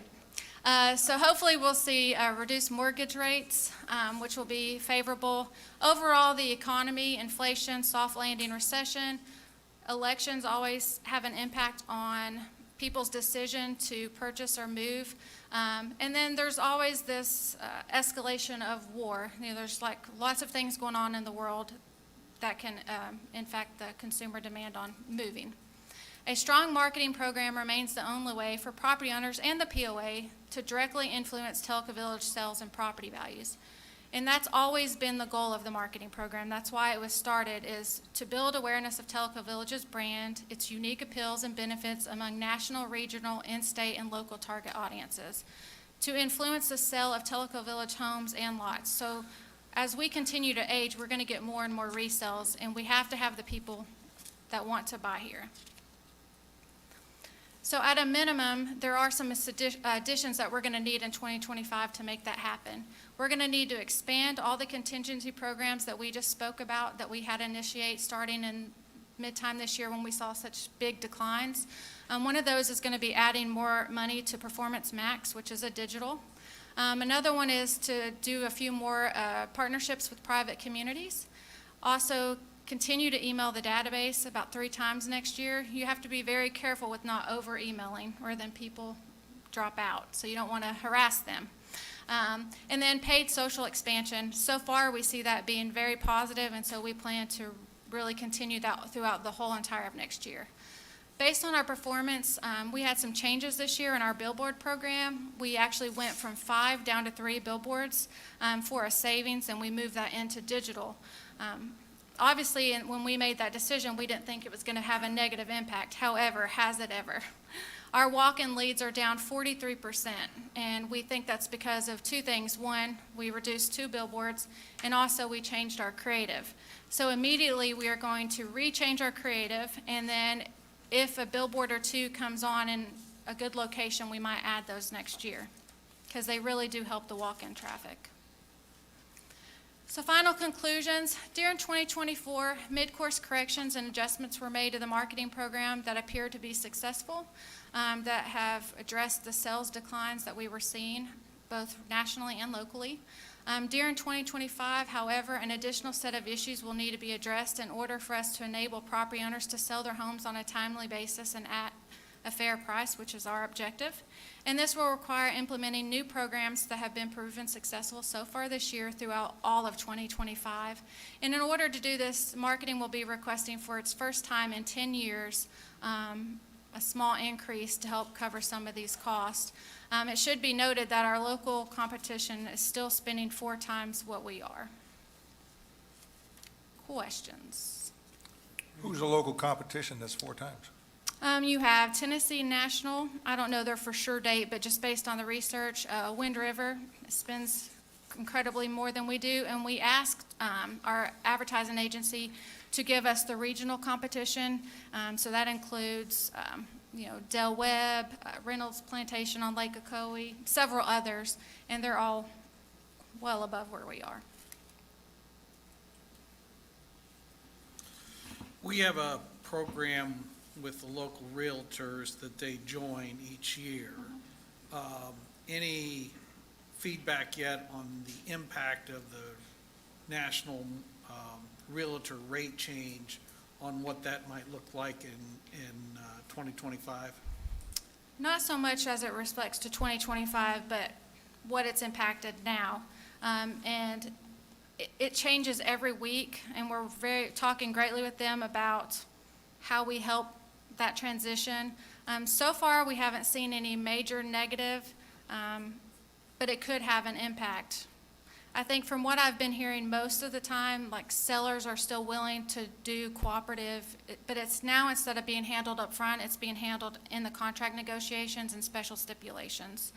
I: So hopefully we'll see reduced mortgage rates, which will be favorable. Overall, the economy, inflation, soft landing, recession, elections always have an impact on people's decision to purchase or move. And then there's always this escalation of war. You know, there's like lots of things going on in the world that can impact the consumer demand on moving. A strong marketing program remains the only way for property owners and the POA to directly influence Tellico Village sales and property values. And that's always been the goal of the marketing program. That's why it was started, is to build awareness of Tellico Village's brand, its unique appeals and benefits among national, regional, in-state, and local target audiences, to influence the sale of Tellico Village homes and lots. So as we continue to age, we're going to get more and more resales, and we have to have the people that want to buy here. So at a minimum, there are some additions that we're going to need in 2025 to make that happen. We're going to need to expand all the contingency programs that we just spoke about, that we had to initiate starting in mid-time this year when we saw such big declines. One of those is going to be adding more money to Performance Max, which is a digital. Another one is to do a few more partnerships with private communities. Also, continue to email the database about 3 times next year. You have to be very careful with not over-emailing, or then people drop out, so you don't want to harass them. And then paid social expansion. So far, we see that being very positive, and so we plan to really continue that throughout the whole entire of next year. Based on our performance, we had some changes this year in our billboard program. We actually went from 5 down to 3 billboards for a savings, and we moved that into digital. Obviously, when we made that decision, we didn't think it was going to have a negative impact. However, has it ever? Our walk-in leads are down 43%, and we think that's because of 2 things. One, we reduced 2 billboards, and also we changed our creative. So immediately, we are going to rechange our creative, and then if a billboard or 2 comes on in a good location, we might add those next year, because they really do help the walk-in traffic. So final conclusions, during 2024, mid-course corrections and adjustments were made to the marketing program that appear to be successful, that have addressed the sales declines that we were seeing, both nationally and locally. During 2025, however, an additional set of issues will need to be addressed in order for us to enable property owners to sell their homes on a timely basis and at a fair price, which is our objective. And this will require implementing new programs that have been proven successful so far this year throughout all of 2025. And in order to do this, marketing will be requesting for its first time in 10 years a small increase to help cover some of these costs. It should be noted that our local competition is still spending 4 times what we are. Questions?
J: Who's the local competition that's 4 times?
I: You have Tennessee National. I don't know their for sure date, but just based on the research, Wind River spends incredibly more than we do, and we asked our advertising agency to give us the regional competition. So that includes, Del Webb, Reynolds Plantation on Lake Ocoee, several others, and they're all well above where we are.
K: We have a program with the local realtors that they join each year. Any feedback yet on the impact of the national realtor rate change on what that might look like in 2025?
I: Not so much as it respects to 2025, but what it's impacted now. And it changes every week, and we're talking greatly with them about how we help that transition. So far, we haven't seen any major negative, but it could have an impact. I think from what I've been hearing most of the time, like sellers are still willing to do cooperative, but it's now instead of being handled up front, it's being handled in the contract negotiations and special stipulations.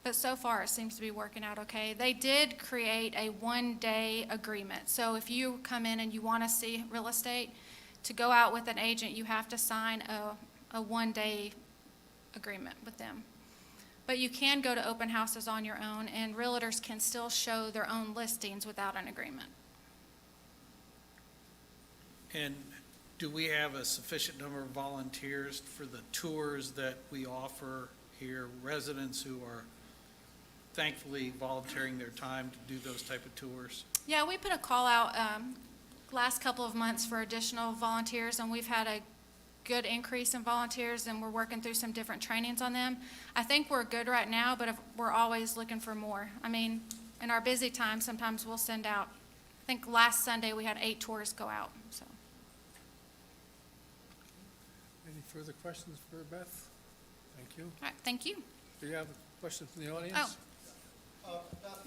I: But so far, it seems to be working out okay. They did create a 1-day agreement. So if you come in and you want to see real estate, to go out with an agent, you have to sign a 1-day agreement with them. But you can go to open houses on your own, and realtors can still show their own listings without an agreement.
K: And do we have a sufficient number of volunteers for the tours that we offer here, residents who are thankfully volunteering their time to do those type of tours?
I: Yeah, we put a call out last couple of months for additional volunteers, and we've had a good increase in volunteers, and we're working through some different trainings on them. I think we're good right now, but we're always looking for more. I mean, in our busy time, sometimes we'll send out, I think last Sunday we had 8 tours go out, so.
A: Any further questions for Beth? Thank you.
I: All right, thank you.
A: Do you have a question from the audience?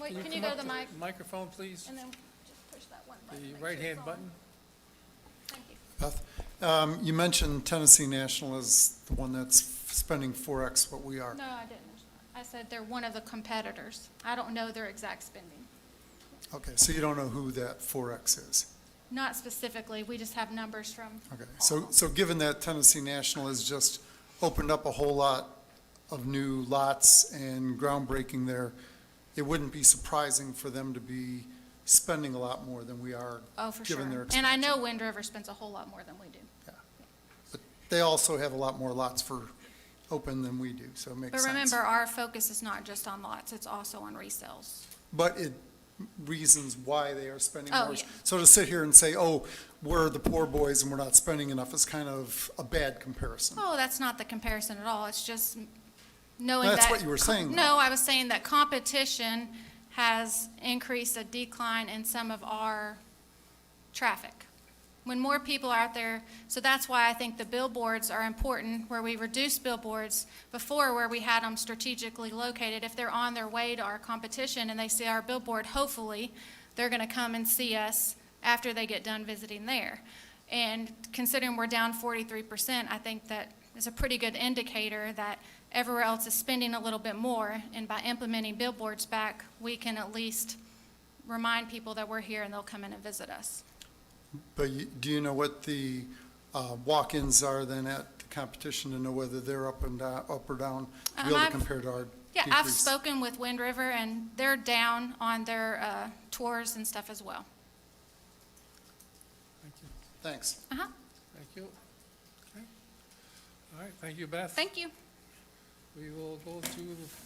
I: Wait, can you
A: come
I: go
A: up
I: to the mic,
A: Microphone, please.
I: and then just push that one button.
A: The
I: make sure
A: right-hand
I: it's on.
A: button.
I: Thank you.
J: Beth, you mentioned Tennessee National is the one that's spending 4X what we are.
I: No, I didn't. I said they're one of the competitors. I don't know their exact spending.
J: Okay, so you don't know who that 4X is?
I: Not specifically, we just have numbers from.
J: Okay, so given that Tennessee National has just opened up a whole lot of new lots and groundbreaking there, it wouldn't be surprising for them to be spending a lot more than we are.
I: Oh, for sure.
J: Given their
I: And I know
J: expansion.
I: Wind River spends a whole lot more than we do.
J: But they also have a lot more lots for open than we do, so it makes
I: But
J: sense.
I: remember, our focus is not just on lots, it's also on resales.
J: But it, reasons why they are spending
I: Oh,
J: more.
I: yeah.
J: So to sit here and say, oh, we're the poor boys and we're not spending enough is kind of a bad comparison.
I: Oh, that's not the comparison at all, it's just knowing that.
J: That's what you were saying, though.
I: No, I was saying that competition has increased a decline in some of our traffic. when more people are out there, so that's why I think the billboards are important, where we reduce billboards before, where we had them strategically located. If they're on their way to our competition and they see our billboard, hopefully, they're gonna come and see us after they get done visiting there. And considering we're down 43%, I think that is a pretty good indicator that everywhere else is spending a little bit more, and by implementing billboards back, we can at least remind people that we're here and they'll come in and visit us.
J: But do you know what the walk-ins are then at the competition to know whether they're up or down, to be able to
I: I've-
J: compare to our
I: Yeah, I've
J: decrease?
I: spoken with Wind River, and they're down on their tours and stuff as well.
A: Thank you.
J: Thanks.
I: Uh-huh,
A: Thank you. Okay. All right, thank you, Beth.
I: thank you.
A: We will go to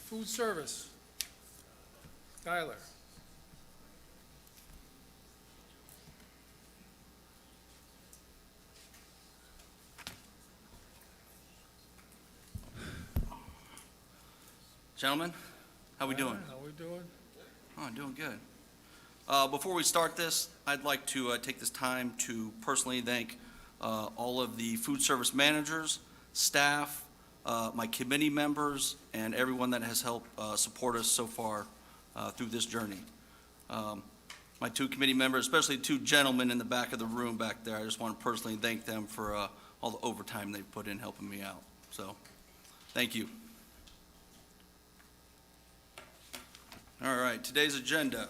A: food service. Skylar.
L: Gentlemen, how we doing?
A: How we doing?
L: Oh, I'm doing good. Before we start this, I'd like to take this time to personally thank all of the food service managers, staff, my committee members, and everyone that has helped support us so far through this journey. My two committee members, especially two gentlemen in the back of the room back there, I just want to personally thank them for all the overtime they've put in helping me out. So, thank you. All right, today's agenda,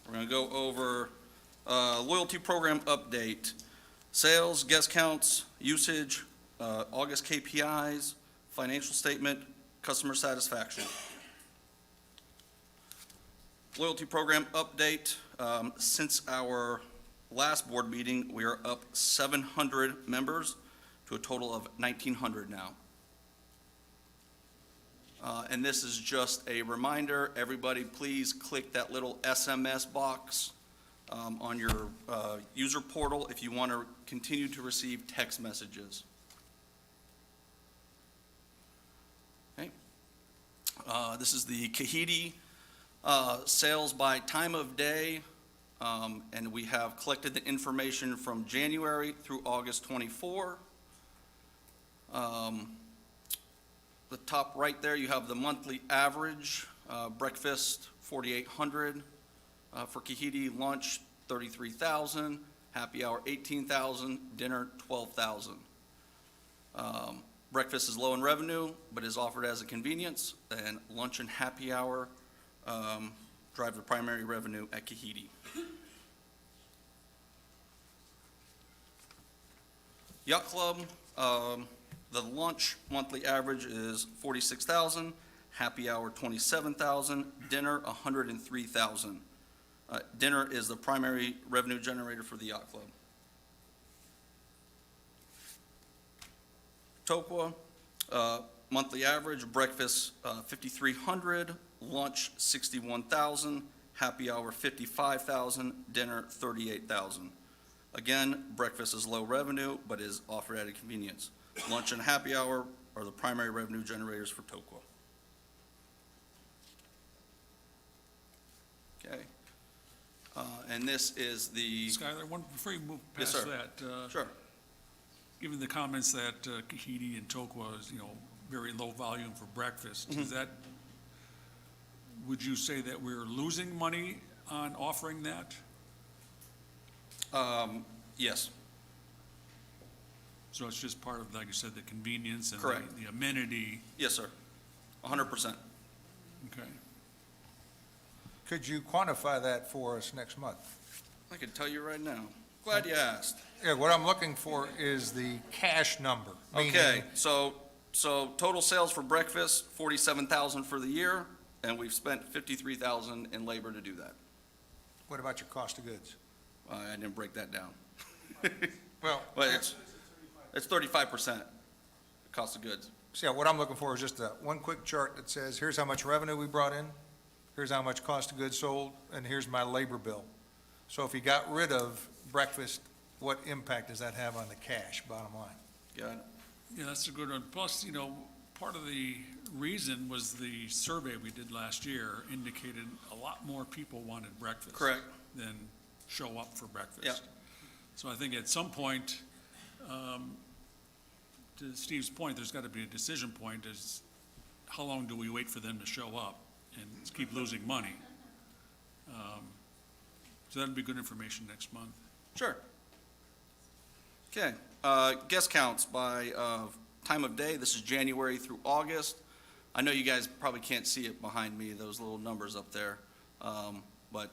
L: we're going to go over loyalty program update, sales, guest counts, usage, August KPIs, financial statement, customer satisfaction. Loyalty program update, since our last board meeting, we are up 700 members to a total of 1,900 now. And this is just a reminder, everybody, please click that little SMS box on your user portal if you want to continue to receive text messages. Okay. This is the Kahiti sales by time of day, and we have collected the information from January through August 24. The top right there, you have the monthly average, breakfast 4,800, for Kahiti, lunch 33,000, happy hour 18,000, dinner 12,000. Breakfast is low in revenue, but is offered as a convenience, and lunch and happy hour drive the primary revenue at Kahiti. Yacht Club, the lunch monthly average is 46,000, happy hour 27,000, dinner 103,000. Dinner is the primary revenue generator for the Yacht Club. Tokwa, monthly average, breakfast 5,300, lunch 61,000, happy hour 55,000, dinner 38,000. Again, breakfast is low revenue, but is offered at a convenience. Lunch and happy hour are the primary revenue generators for Tokwa. Okay. And this is the,
M: Skylar, before you move
L: Yes,
M: past
L: sir.
M: that,
L: sure.
M: given the comments that Kahiti and Tokwa is, very low volume for breakfast,
L: Mm-hmm.
M: is that, would you say that we're losing money on offering that?
L: Yes,
M: So it's just part of, like you said, the convenience and
L: Correct.
M: the amenity?
L: yes, sir. 100%.
M: Okay.
B: Could you quantify that for us next month?
L: I can tell you right now. Glad you asked.
B: Yeah, what I'm looking for is the cash number.
L: Okay,
B: meaning-
L: so total sales for breakfast, 47,000 for the year, and we've spent 53,000 in labor to do that.
B: What about your cost of goods?
L: I didn't break that down.
B: Well,
L: But it's 35% cost of goods.
B: see, what I'm looking for is just one quick chart that says, here's how much revenue we brought in, here's how much cost of goods sold, and here's my labor bill. So if you got rid of breakfast, what impact does that have on the cash, bottom line?
L: Got it?
M: Yeah, that's a good one. Plus, part of the reason was the survey we did last year indicated a lot more people wanted breakfast.
L: Correct.
M: Than show up for breakfast.
L: Yeah.
M: So I think at some point, to Steve's point, there's got to be a decision point, is how long do we wait for them to show up and keep losing money? So that'd be good information next month.
L: Sure. Okay, guest counts by time of day. This is January through August. I know you guys probably can't see it behind me, those little numbers up there, but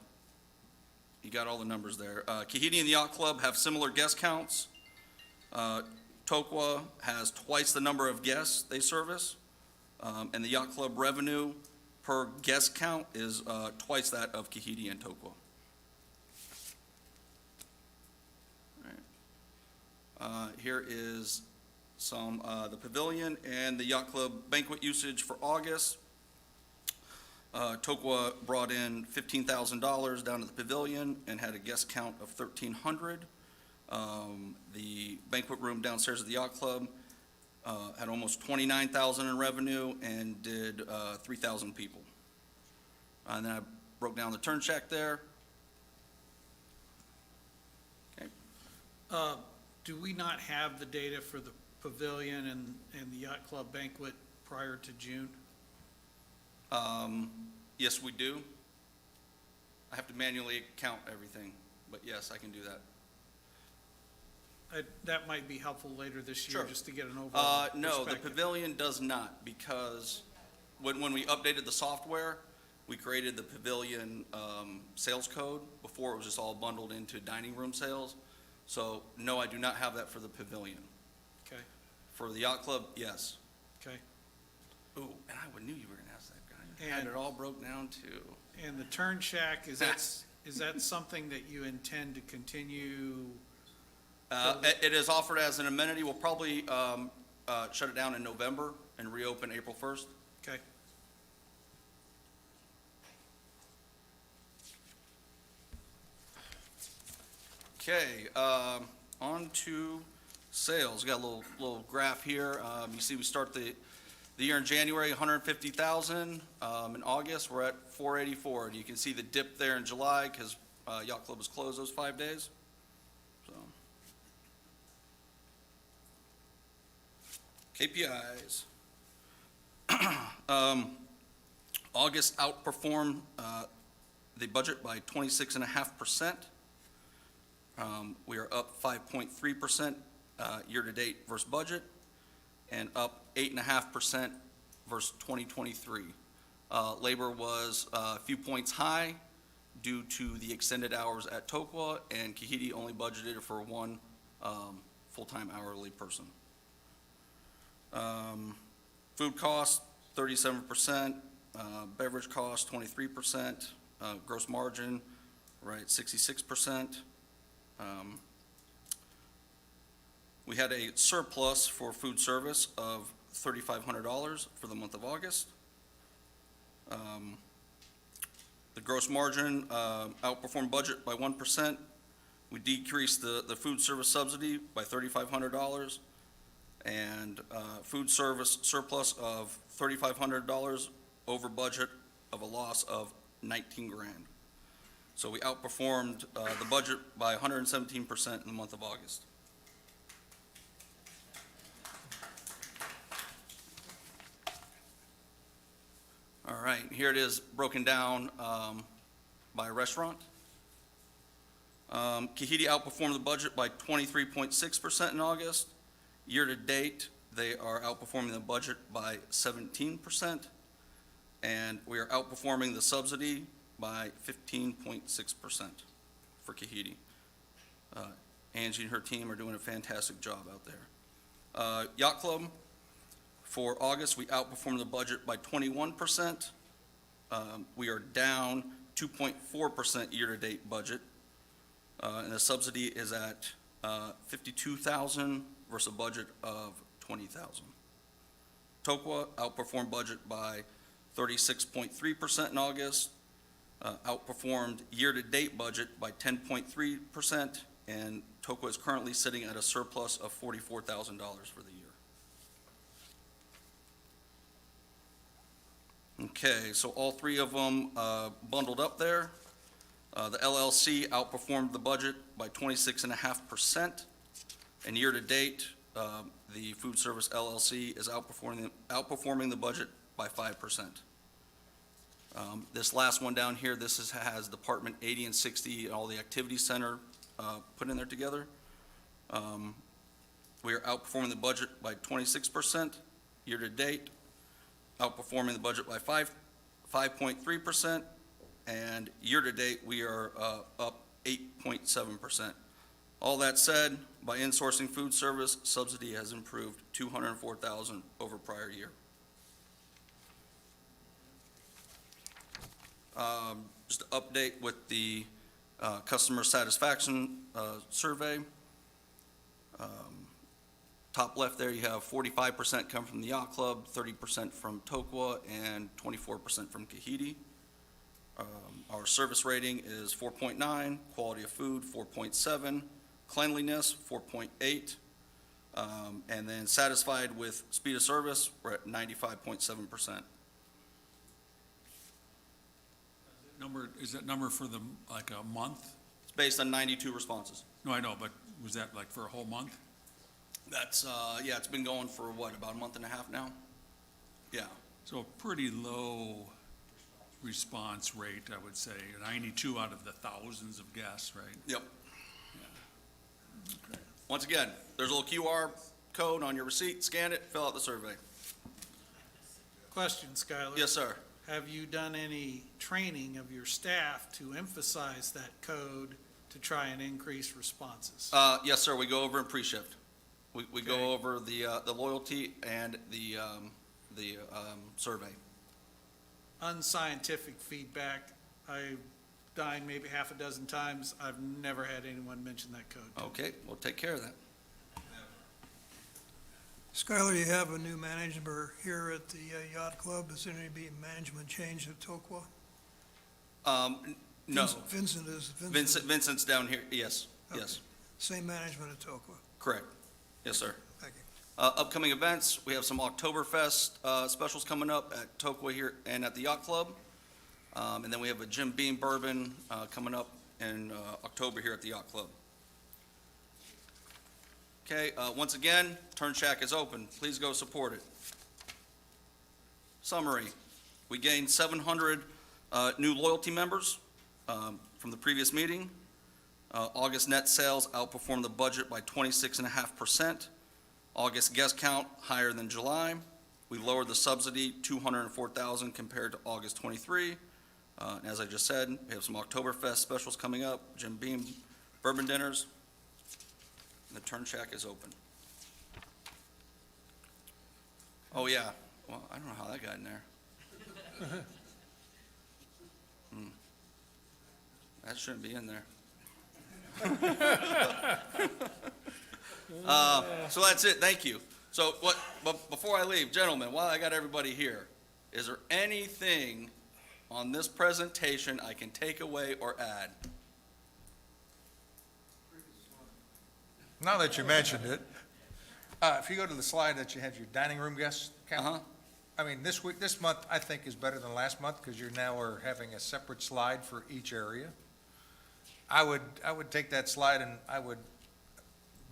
L: you got all the numbers there. Kahidi and the Yacht Club have similar guest counts. Tokwa has twice the number of guests they service, and the Yacht Club revenue per guest count is twice that of Kahidi and Tokwa. Here is some, the pavilion and the Yacht Club banquet usage for August. Tokwa brought in $15,000 down to the pavilion and had a guest count of 1,300. The banquet room downstairs at the Yacht Club had almost 29,000 in revenue and did 3,000 people. And then I broke down the turn check there. Okay.
K: Do we not have the data for the pavilion and the Yacht Club banquet prior to June?
L: Yes, we do. I have to manually count everything, but yes, I can do that.
K: That might be helpful later this year,
L: Sure.
K: just to get an overall
L: No, the
K: perspective.
L: pavilion does not, because when we updated the software, we created the pavilion sales code. Before, it was just all bundled into dining room sales. So, no, I do not have that for the pavilion.
K: Okay,
L: For the Yacht Club, yes.
K: okay.
L: Ooh, and I knew you were gonna ask that, guy. I had
K: And-
L: it all broke down too.
K: And the turn shack, is that something that you intend to continue?
L: It is offered as an amenity. We'll probably shut it down in November and reopen April 1st.
K: Okay.
L: Okay, on to sales. We got a little graph here. You see we start the year in January, 150,000. In August, we're at 484. And you can see the dip there in July because Yacht Club was closed those 5 days. So, KPIs. August outperformed the budget by 26.5%. We are up 5.3% year-to-date versus budget, and up 8.5% versus 2023. Labor was a few points high due to the extended hours at Tokwa, and Kahidi only budgeted for one full-time hourly person. Food costs, 37%, beverage costs, 23%, gross margin, right, 66%. We had a surplus for food service of $3,500 for the month of August. The gross margin outperformed budget by 1%. We decreased the food service subsidy by $3,500, and food service surplus of $3,500 over budget of a loss of 19 grand. So we outperformed the budget by 117% in the month of August. All right, here it is broken down by restaurant. Kahidi outperformed the budget by 23.6% in August. Year-to-date, they are outperforming the budget by 17%, and we are outperforming the subsidy by 15.6% for Kahidi. Angie and her team are doing a fantastic job out there. Yacht Club, for August, we outperformed the budget by 21%. We are down 2.4% year-to-date budget, and the subsidy is at $52,000 versus a budget of $20,000. Tokwa outperformed budget by 36.3% in August, outperformed year-to-date budget by 10.3%, and Tokwa is currently sitting at a surplus of $44,000 for the year. Okay, so all three of them bundled up there. The LLC outperformed the budget by 26.5%, and year-to-date, the food service LLC is outperforming the budget by 5%. This last one down here, has Department 80 and 60, all the activity center put in there together. We are outperforming the budget by 26% year-to-date, outperforming the budget by 5.3%, and year-to-date, we are up 8.7%. All that said, by insourcing food service, subsidy has improved $204,000 over prior year. Just to update with the customer satisfaction survey. Top left there, you have 45% come from the Yacht Club, 30% from Tokwa, and 24% from Kahidi. Our service rating is 4.9, quality of food 4.7, cleanliness 4.8, and then satisfied with speed of service, we're at 95.7%.
M: Is that number for like a month?
L: It's based on 92 responses.
M: No, I know, but was that like for a whole month?
L: That's, yeah, it's been going for what, about a month and a half now? Yeah.
M: So a pretty low response rate, I would say, 92 out of the thousands of guests, right?
L: Yep.
M: Okay.
L: Once again, there's a little QR code on your receipt, scan it, fill out the survey.
K: Question, Skylar.
L: Yes, sir.
K: Have you done any training of your staff to emphasize that code to try and increase responses?
L: Yes, sir, we go over in pre-shift. We
K: Okay.
L: go over the loyalty and the survey.
K: Unscientific feedback, I've dined maybe half a dozen times. I've never had anyone mention that code.
L: Okay, we'll take care of that.
N: Skylar, you have a new manager here at the Yacht Club. Is there going to be a management change at Tokwa?
L: No, Vincent's down here, yes, yes,
N: Same management at Tokwa.
L: correct. Yes, sir.
N: Thank you.
L: Upcoming events, we have some Oktoberfest specials coming up at Tokwa here and at the Yacht Club. And then we have a Jim Beam Bourbon coming up in October here at the Yacht Club. Okay, once again, Turn Shack is open. Please go support it. Summary, we gained 700 new loyalty members from the previous meeting. August net sales outperformed the budget by 26.5%. August guest count higher than July. We lowered the subsidy $204,000 compared to August 23. And as I just said, we have some Oktoberfest specials coming up, Jim Beam bourbon dinners. And the Turn Shack is open. Oh, yeah. Well, I don't know how that got in there. That shouldn't be in there. So that's it. Thank you. So but before I leave, gentlemen, while I got everybody here, is there anything on this presentation I can take away or add?
B: Now that you mentioned it, if you go to the slide that you have your dining room guest count, I mean, this month, I think is better than last month because you're now are having a separate slide for each area. I would take that slide and I would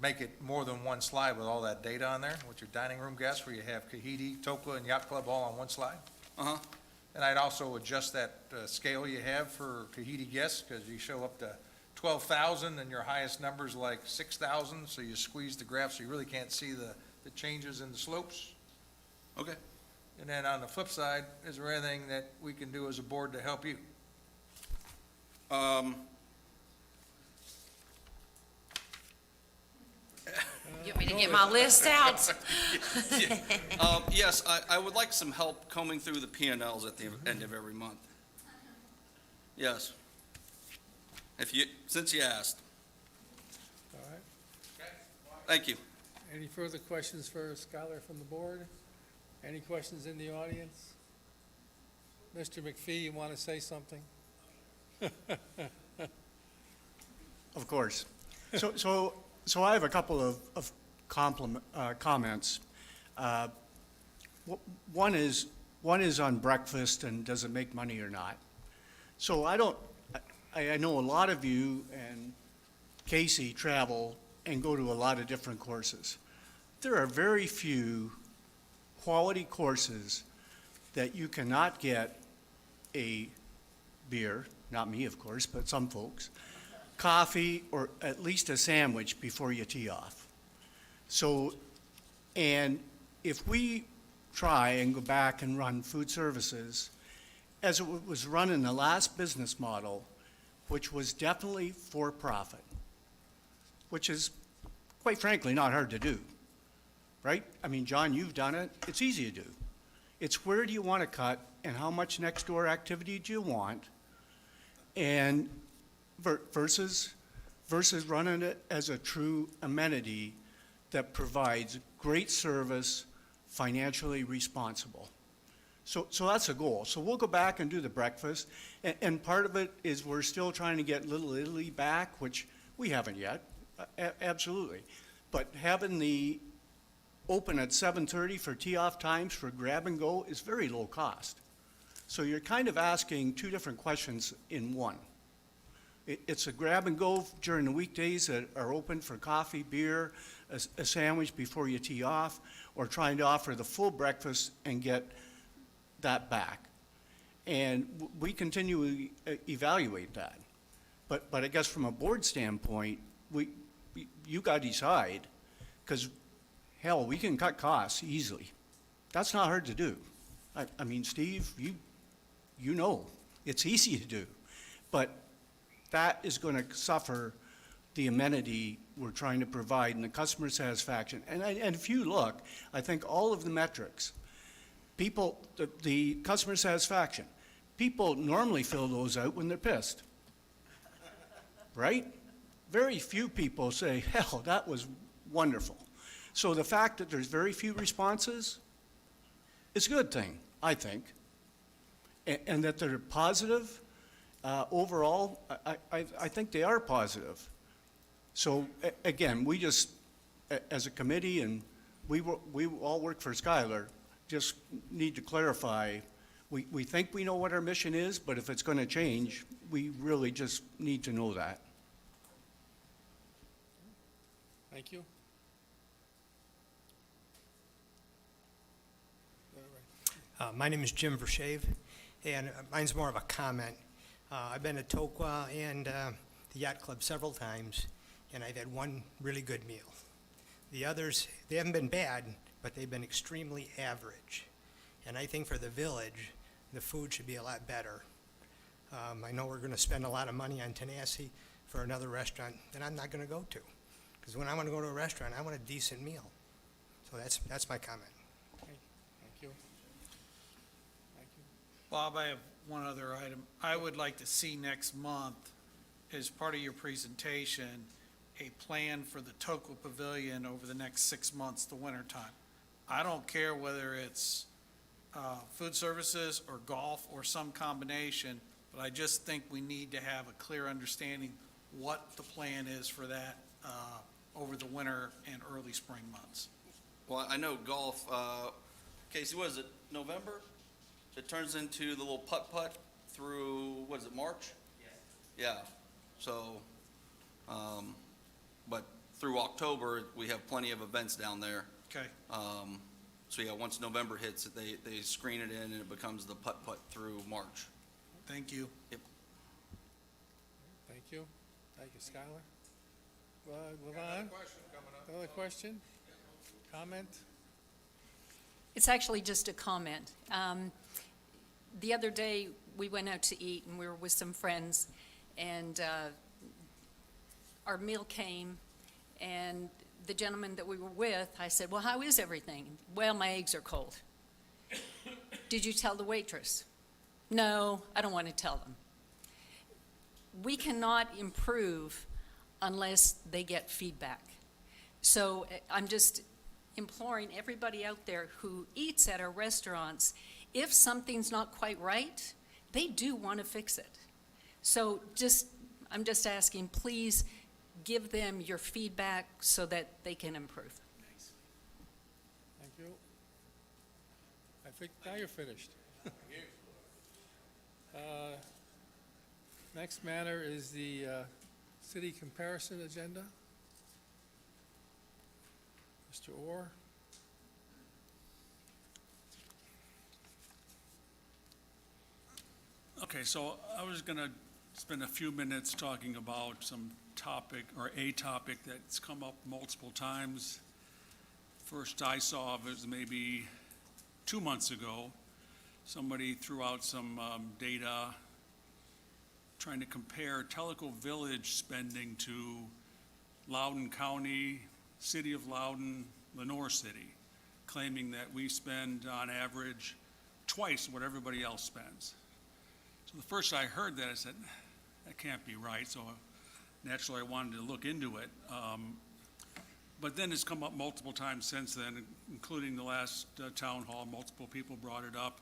B: make it more than one slide with all that data on there, with your dining room guests, where you have Kahidi, Tokwa, and Yacht Club all on one slide. And I'd also adjust that scale you have for Kahidi guests, because you show up to 12,000 and your highest number's like 6,000, so you squeeze the graph so you really can't see the changes in the slopes.
L: Okay.
B: And then on the flip side, is there anything that we can do as a board to help you?
O: You want me to get my list out?
L: Yes, I would like some help combing through the P&Ls at the end of every month. Yes. Since you asked.
A: All right.
L: Thank you.
A: Any further questions for Skylar from the board? Any questions in the audience? Mr. McPhee, you want to say something?
P: Of course. So I have a couple of comments. One is on breakfast and does it make money or not. So I know a lot of you and Casey travel and go to a lot of different courses. There are very few quality courses that you cannot get a beer, not me, of course, but some folks, coffee, or at least a sandwich before you tee off. So, and if we try and go back and run food services as it was run in the last business model, which was definitely for profit, which is, quite frankly, not hard to do, right? I mean, John, you've done it. It's easy to do. It's where do you want to cut and how much next door activity do you want, and versus running it as a true amenity that provides great service, financially responsible. So that's a goal. So we'll go back and do the breakfast, and part of it is we're still trying to get Little Italy back, which we haven't yet, absolutely. But having the open at 7:30 for tee-off times for grab and go is very low cost. So you're kind of asking two different questions in one. It's a grab and go during the weekdays that are open for coffee, beer, a sandwich before you tee off, or trying to offer the full breakfast and get that back. And we continually evaluate that. But I guess from a board standpoint, you got to decide, because hell, we can cut costs easily. That's not hard to do. I mean, Steve, you know, it's easy to do. But that is going to suffer the amenity we're trying to provide and the customer satisfaction. And if you look, I think all of the metrics, people, the customer satisfaction, people normally fill those out when they're pissed, right? Very few people say, hell, that was wonderful. So the fact that there's very few responses is a good thing, I think. And that they're positive, overall, I think they are positive. So again, we just, as a committee, and we all work for Skylar, just need to clarify, we think we know what our mission is, but if it's going to change, we really just need to know that.
A: Thank you.
Q: My name is Jim Vershave, and mine's more of a comment. I've been to Tokwa and the Yacht Club several times, and I've had one really good meal. The others, they haven't been bad, but they've been extremely average. And I think for the village, the food should be a lot better. I know we're going to spend a lot of money on Tanasi for another restaurant that I'm not going to go to. Because when I want to go to a restaurant, I want a decent meal. So that's my comment.
A: Okay, thank you. Thank you.
K: Bob, I have one other item. I would like to see next month, as part of your presentation, a plan for the Tokwa Pavilion over the next 6 months, the wintertime. I don't care whether it's food services or golf or some combination, but I just think we need to have a clear understanding what the plan is for that over the winter and early spring months.
L: Well, I know golf, Casey, what is it, November? It turns into the little putt-putt through, what is it, March? Yeah, so, but through October, we have plenty of events down there.
K: Okay.
L: So yeah, once November hits, they screen it in and it becomes the putt-putt through March.
K: Thank you.
L: Yep.
A: Thank you. Thank you, Skylar. Levon? Another question? Comment?
O: It's actually just a comment. The other day, we went out to eat, and we were with some friends, and our meal came, and the gentleman that we were with, I said, well, how is everything? Well, my eggs are cold. Did you tell the waitress? No, I don't want to tell them. We cannot improve unless they get feedback. So I'm just imploring everybody out there who eats at our restaurants, if something's not quite right, they do want to fix it. So I'm just asking, please give them your feedback so that they can improve.
A: Thank you. I think now you're finished. Next matter is the city comparison agenda. Mr. Orr?
M: Okay, so I was going to spend a few minutes talking about some topic, or a topic that's come up multiple times. First I saw of it was maybe 2 months ago. Somebody threw out some data trying to compare Tellico Village spending to Loudoun County, City of Loudoun, Lenore City, claiming that we spend on average twice what everybody else spends. So the first I heard that, I said, that can't be right, so naturally I wanted to look into it. But then it's come up multiple times since then, including the last town hall. Multiple people brought it up.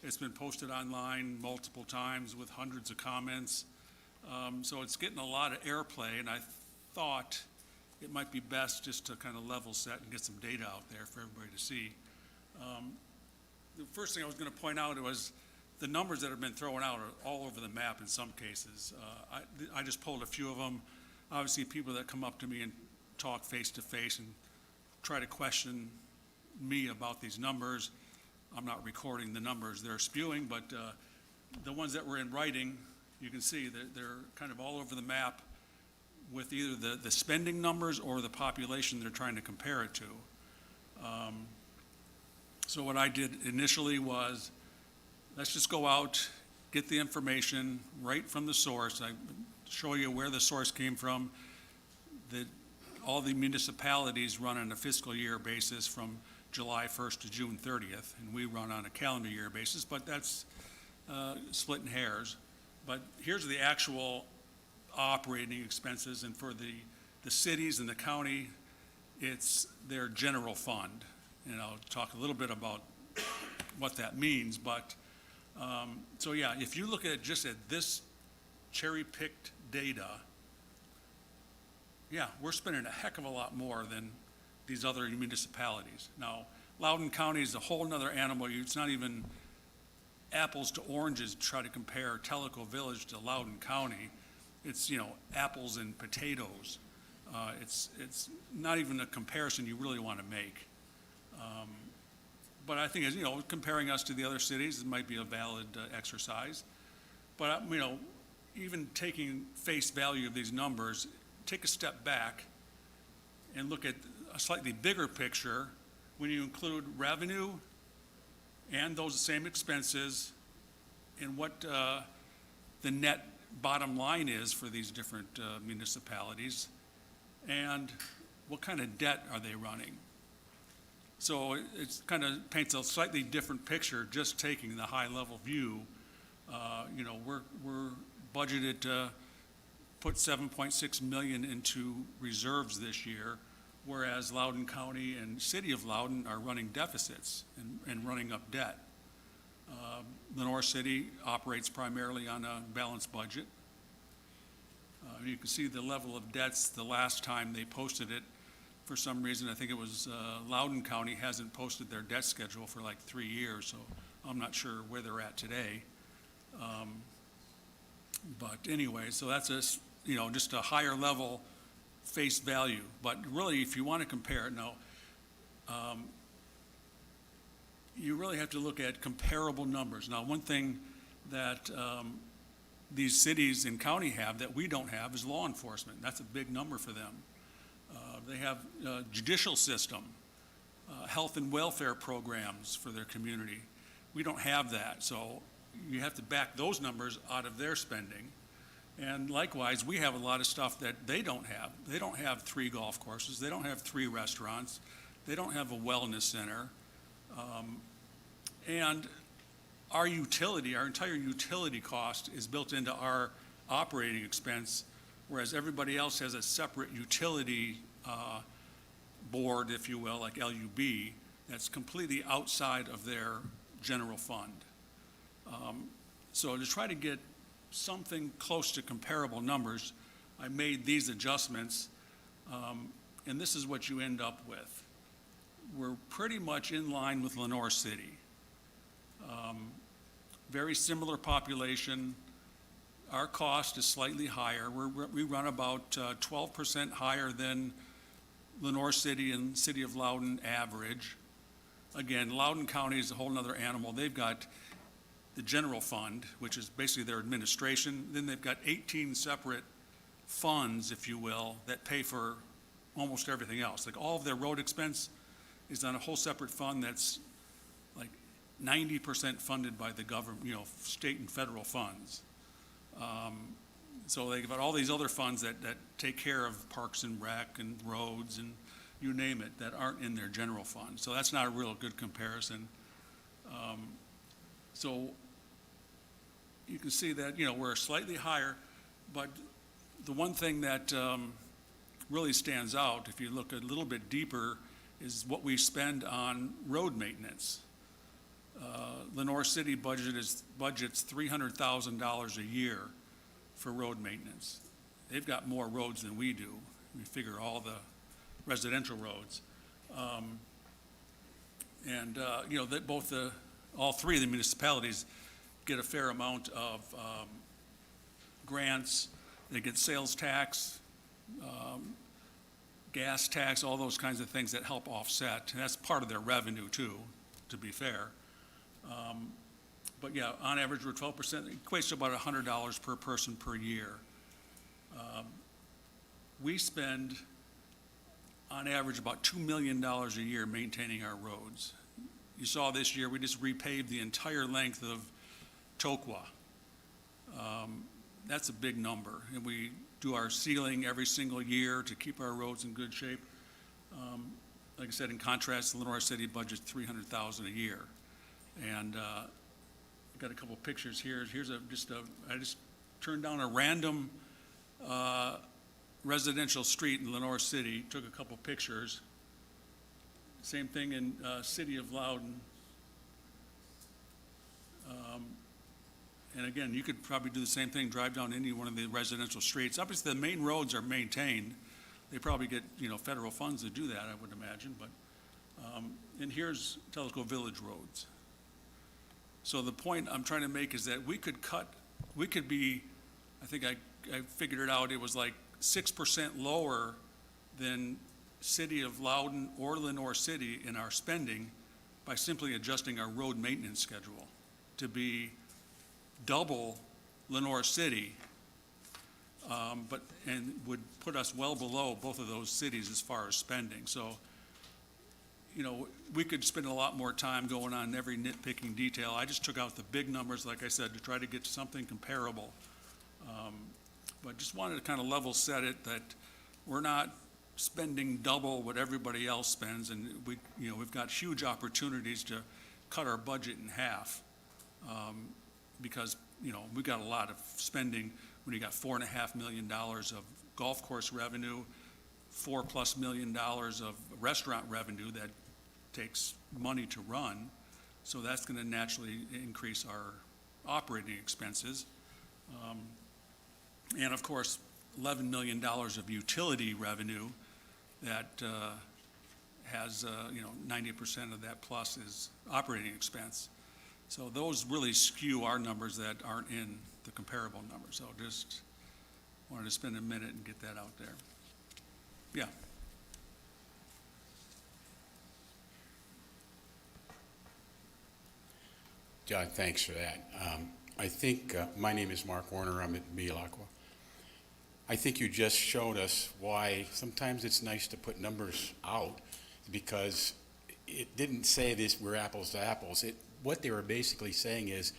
M: It's been posted online multiple times with hundreds of comments. So it's getting a lot of airplay, and I thought it might be best just to kind of level set and get some data out there for everybody to see. The first thing I was going to point out was the numbers that have been thrown out are all over the map in some cases. I just pulled a few of them. Obviously, people that come up to me and talk face-to-face and try to question me about these numbers. I'm not recording the numbers they're spewing, but the ones that were in writing, you can see that they're kind of all over the map with either the spending numbers or the population they're trying to compare it to. So what I did initially was, let's just go out, get the information right from the source. I show you where the source came from. All the municipalities run on a fiscal year basis from July 1st to June 30th, and we run on a calendar year basis, but that's splitting hairs. But here's the actual operating expenses, and for the cities and the county, it's their general fund. And I'll talk a little bit about what that means, but so yeah, if you look at just at this cherry-picked data, yeah, we're spending a heck of a lot more than these other municipalities. Now, Loudoun County is a whole nother animal. It's not even apples to oranges to try to compare Tellico Village to Loudoun County. It's, apples and potatoes. It's not even a comparison you really want to make. But I think, comparing us to the other cities, it might be a valid exercise. But, even taking face value of these numbers, take a step back and look at a slightly bigger picture when you include revenue and those same expenses and what the net bottom line is for these different municipalities and what kind of debt are they running. So it kind of paints a slightly different picture just taking the high level view. We're budgeted to put $7.6 million into reserves this year, whereas Loudoun County and City of Loudoun are running deficits and running up debt. Lenore City operates primarily on a balanced budget. You can see the level of debts the last time they posted it. For some reason, I think it was Loudoun County hasn't posted their debt schedule for like 3 years, so I'm not sure where they're at today. But anyway, so that's just a higher level face value. But really, if you want to compare it now, you really have to look at comparable numbers. Now, one thing that these cities and county have that we don't have is law enforcement. That's a big number for them. They have a judicial system, health and welfare programs for their community. We don't have that, so you have to back those numbers out of their spending. And likewise, we have a lot of stuff that they don't have. They don't have 3 golf courses. They don't have 3 restaurants. They don't have a wellness center. And our entire utility cost is built into our operating expense, whereas everybody else has a separate utility board, if you will, like LUB, that's completely outside of their general fund. So to try to get something close to comparable numbers, I made these adjustments, and this is what you end up with. We're pretty much in line with Lenore City. Very similar population, our cost is slightly higher. We run about 12% higher than Lenore City and City of Loudoun average. Again, Loudoun County is a whole nother animal. They've got the general fund, which is basically their administration. Then they've got 18 separate funds, if you will, that pay for almost everything else. Like all of their road expense is on a whole separate fund that's like 90% funded by the government, state and federal funds. So they've got all these other funds that take care of parks and rec and roads and you name it, that aren't in their general fund. So that's not a real good comparison. So you can see that, we're slightly higher, but the one thing that really stands out, if you look a little bit deeper, is what we spend on road maintenance. Lenore City budgets $300,000 a year for road maintenance. They've got more roads than we do. We figure all the residential roads. All three of the municipalities get a fair amount of grants. They get sales tax, gas tax, all those kinds of things that help offset. And that's part of their revenue too, to be fair. But yeah, on average, we're 12%. It equates to about $100 per person per year. We spend, on average, about $2 million a year maintaining our roads. You saw this year, we just repaved the entire length of Tokwa. That's a big number. And we do our sealing every single year to keep our roads in good shape. Like I said, in contrast, the Lenore City budget's $300,000 a year. And I've got a couple pictures here. I just turned down a random residential street in Lenore City, took a couple pictures. Same thing in City of Loudoun. And again, you could probably do the same thing, drive down any one of the residential streets. Obviously, the main roads are maintained. They probably get, federal funds to do that, I would imagine. But and here's Tellico Village roads. So the point I'm trying to make is that we could be, I think I figured it out, it was like 6% lower than City of Loudoun or Lenore City in our spending by simply adjusting our road maintenance schedule to be double Lenore City, and would put us well below both of those cities as far as spending. So, we could spend a lot more time going on every nitpicking detail. I just took out the big numbers, like I said, to try to get to something comparable. But just wanted to kind of level set it that we're not spending double what everybody else spends, and we've got huge opportunities to cut our budget in half. Because, we've got a lot of spending when you got $4.5 million of golf course revenue, $4+ million of restaurant revenue that takes money to run. So that's going to naturally increase our operating expenses. And of course, $11 million of utility revenue that has, 90% of that plus is operating expense. So those really skew our numbers that aren't in the comparable numbers. So just wanted to spend a minute and get that out there. Yeah.
R: John, thanks for that. I think, my name is Mark Warner, I'm at Bealacqua. I think you just showed us why sometimes it's nice to put numbers out, because it didn't say this, we're apples to apples. What they were basically saying is,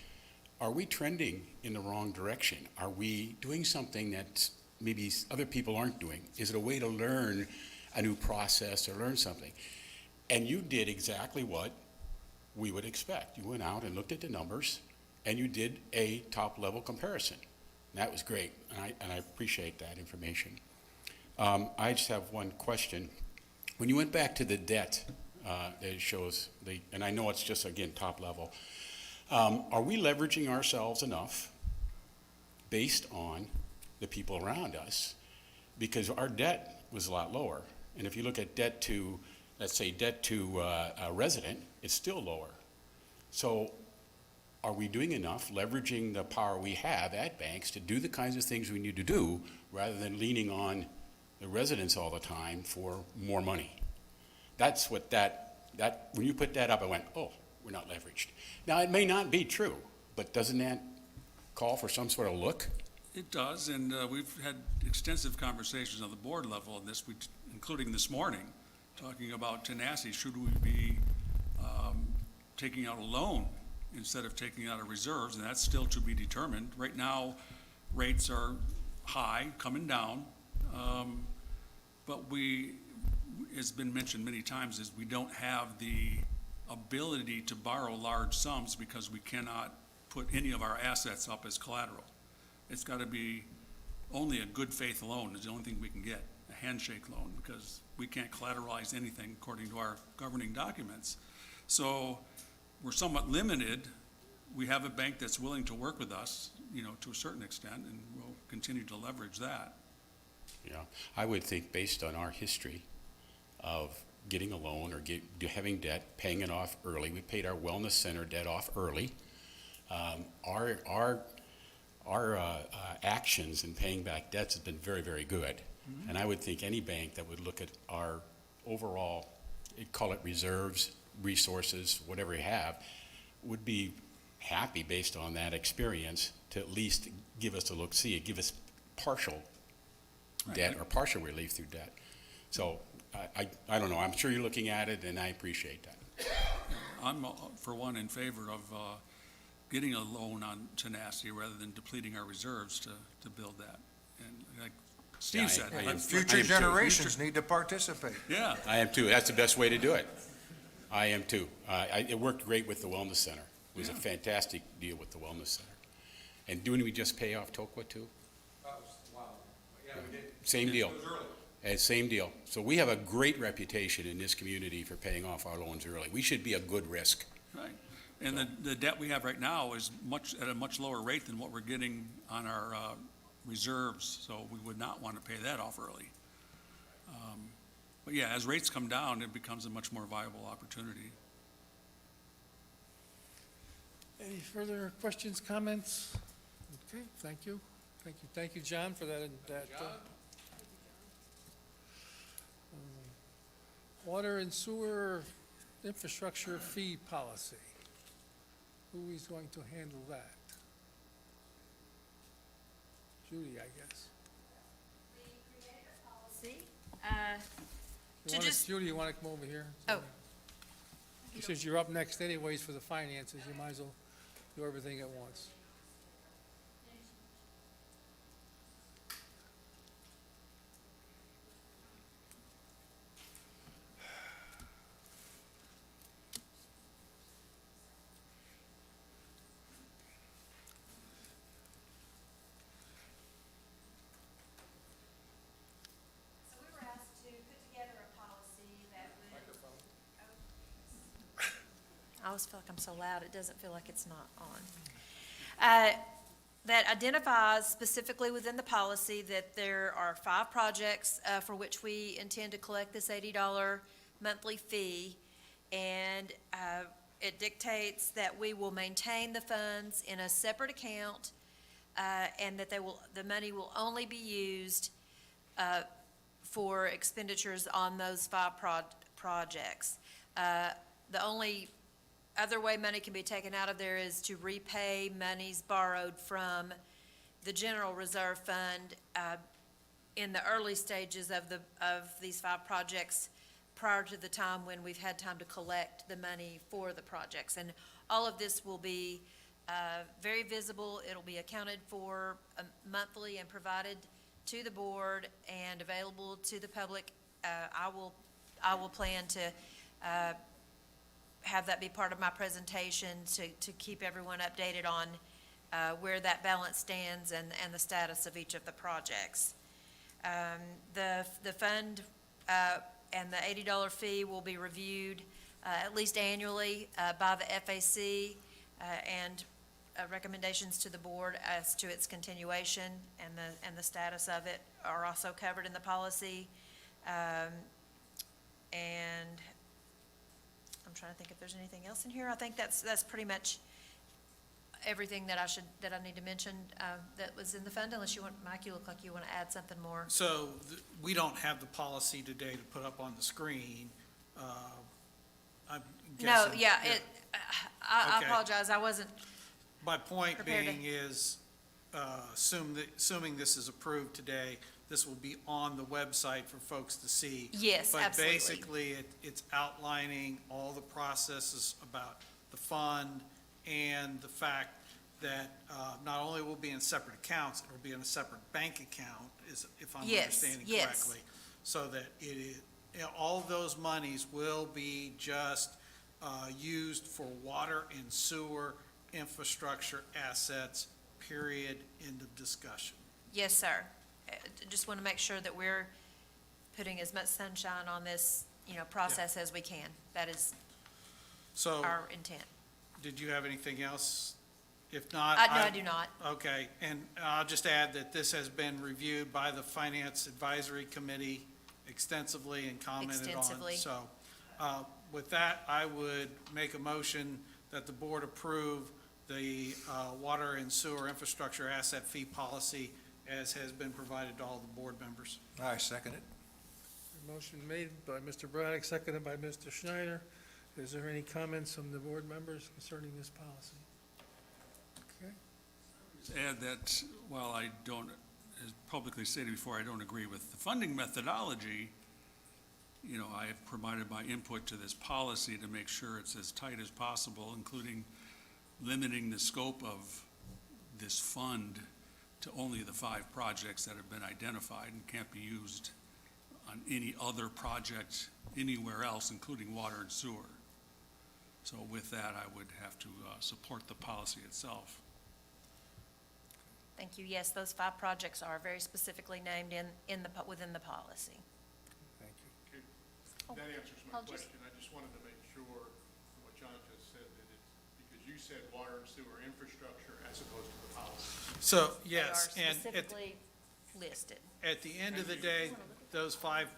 R: are we trending in the wrong direction? Are we doing something that maybe other people aren't doing? Is it a way to learn a new process or learn something? And you did exactly what we would expect. You went out and looked at the numbers, and you did a top-level comparison. And that was great, and I appreciate that information. I just have one question. When you went back to the debt, that it shows, and I know it's just, again, top level, are we leveraging ourselves enough based on the people around us? Because our debt was a lot lower. And if you look at debt to, let's say, debt to a resident, it's still lower. So are we doing enough, leveraging the power we have at banks to do the kinds of things we need to do, rather than leaning on the residents all the time for more money? That's what when you put that up, I went, oh, we're not leveraged. Now, it may not be true, but doesn't that call for some sort of look?
M: It does, and we've had extensive conversations on the board level on this, including this morning, talking about Tanasi. Should we be taking out a loan instead of taking out a reserves? And that's still to be determined. Right now, rates are high, coming down, but it's been mentioned many times, is we don't have the ability to borrow large sums because we cannot put any of our assets up as collateral. It's got to be only a good faith loan is the only thing we can get, a handshake loan, because we can't collateralize anything according to our governing documents. So we're somewhat limited. We have a bank that's willing to work with us, to a certain extent, and we'll continue to leverage that.
R: Yeah, I would think based on our history of getting a loan or having debt, paying it off early. We paid our wellness center debt off early. Our actions in paying back debts has been very, very good.
M: Mm-hmm.
R: And I would think any bank that would look at our overall, call it reserves, resources, whatever you have, would be happy based on that experience to at least give us a look-see, give us partial debt or partial relief through debt. So I don't know, I'm sure you're looking at it, and I appreciate that.
M: I'm, for one, in favor of getting a loan on Tanasi rather than depleting our reserves to build that. And like Steve said.
B: Future generations need to participate.
M: Yeah.
R: I am too. That's the best way to do it. I am too. It worked great with the Wellness Center. It was a fantastic deal with the Wellness Center. And didn't we just pay off Tokwa too?
B: Yeah, we did.
R: Same deal.
B: It was early.
R: Same deal. So we have a great reputation in this community for paying off our loans early. We should be a good risk.
M: Right. And the debt we have right now is at a much lower rate than what we're getting on our reserves, so we would not want to pay that off early. But yeah, as rates come down, it becomes a much more viable opportunity.
A: Any further questions, comments? Okay, thank you. Thank you, John, for that. Water and sewer infrastructure fee policy. Who is going to handle that? Judy, I guess. Judy, you want to come over here?
O: Oh.
A: Since you're up next anyways for the finances, you might as well do everything at once.
S: I always feel like I'm so loud, it doesn't feel like it's not on. That identifies specifically within the policy that there are 5 projects for which we intend to collect this $80 monthly fee. And it dictates that we will maintain the funds in a separate account and that the money will only be used for expenditures on those 5 projects. The only other way money can be taken out of there is to repay monies borrowed from the general reserve fund in the early stages of these 5 projects prior to the time when we've had time to collect the money for the projects. And all of this will be very visible. It'll be accounted for monthly and provided to the board and available to the public. I will plan to have that be part of my presentation to keep everyone updated on where that balance stands and the status of each of the projects. The fund and the $80 fee will be reviewed at least annually by the FAC and recommendations to the board as to its continuation and the status of it are also covered in the policy. And I'm trying to think if there's anything else in here. I think that's pretty much everything that I need to mention, that was in the fund, unless you want, Mike, you look like you want to add something more.
K: So we don't have the policy today to put up on the screen. I'm
S: No,
K: guessing.
S: yeah, I
K: Okay.
S: apologize, I wasn't,
K: My point
S: Prepared to-
K: being is, assuming this is approved today, this will be on the website for folks to see.
S: Yes, absolutely.
K: But basically, it's outlining all the processes about the fund and the fact that not only will be in separate accounts, it will be in a separate bank account, if I'm
S: Yes,
K: understanding
S: yes.
K: correctly. So that it is, all of those monies will be just used for water and sewer infrastructure assets, period, end of discussion.
S: yes, sir. Just want to make sure that we're putting as much sunshine on this, process as we can. That is
K: So,
S: our intent.
K: did you have anything else? If not,
S: No, I do not.
K: Okay, and I'll just add that this has been reviewed by the Finance Advisory Committee extensively and commented on.
S: Extensively.
K: So, with that, I would make a motion that the board approve the water and sewer infrastructure asset fee policy as has been provided to all the board members.
B: I second it.
A: Motion made by Mr. Braddock, seconded by Mr. Schneider. Is there any comments from the board members concerning this policy? Okay.
M: Just add that while I don't, as publicly stated before, I don't agree with the funding methodology, I have provided my input to this policy to make sure it's as tight as possible, including limiting the scope of this fund to only the 5 projects that have been identified and can't be used on any other project anywhere else, including water and sewer. So with that, I would have to support the policy itself.
S: Thank you. Yes, those 5 projects are very specifically named within the policy.
A: Thank you.
T: That answers my
S: I'll just-
T: question. I just wanted to make sure from what John just said, that it's, because you said water and sewer infrastructure as opposed to the policy.
K: So, yes,
S: They are
K: and
S: specifically listed.
K: at the end of the day, those 5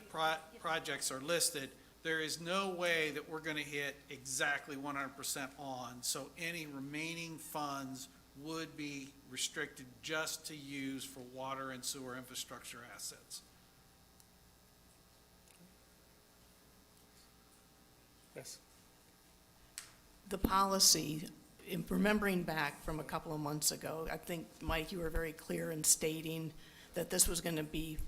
K: projects are listed. There is no way that we're going to hit exactly 100% on, so any remaining funds would be restricted just to use for water and sewer infrastructure assets.
A: Yes.
U: The policy, in remembering back from a couple of months ago, I think, Mike, you were very clear in stating that this was going to be,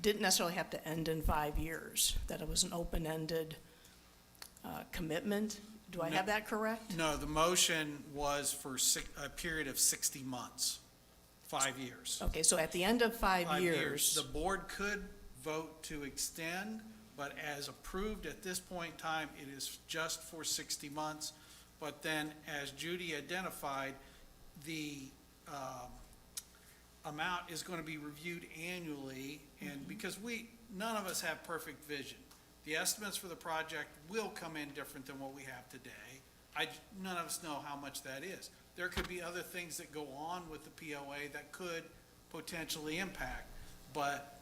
U: didn't necessarily have to end in 5 years, that it was an open-ended commitment. Do I have that correct?
K: No, the motion was for a period of 60 months, 5 years.
U: Okay, so at the end of 5 years.
K: The board could vote to extend, but as approved at this point in time, it is just for 60 months. But then, as Judy identified, the amount is going to be reviewed annually, and because none of us have perfect vision. The estimates for the project will come in different than what we have today. None of us know how much that is. There could be other things that go on with the POA that could potentially impact, but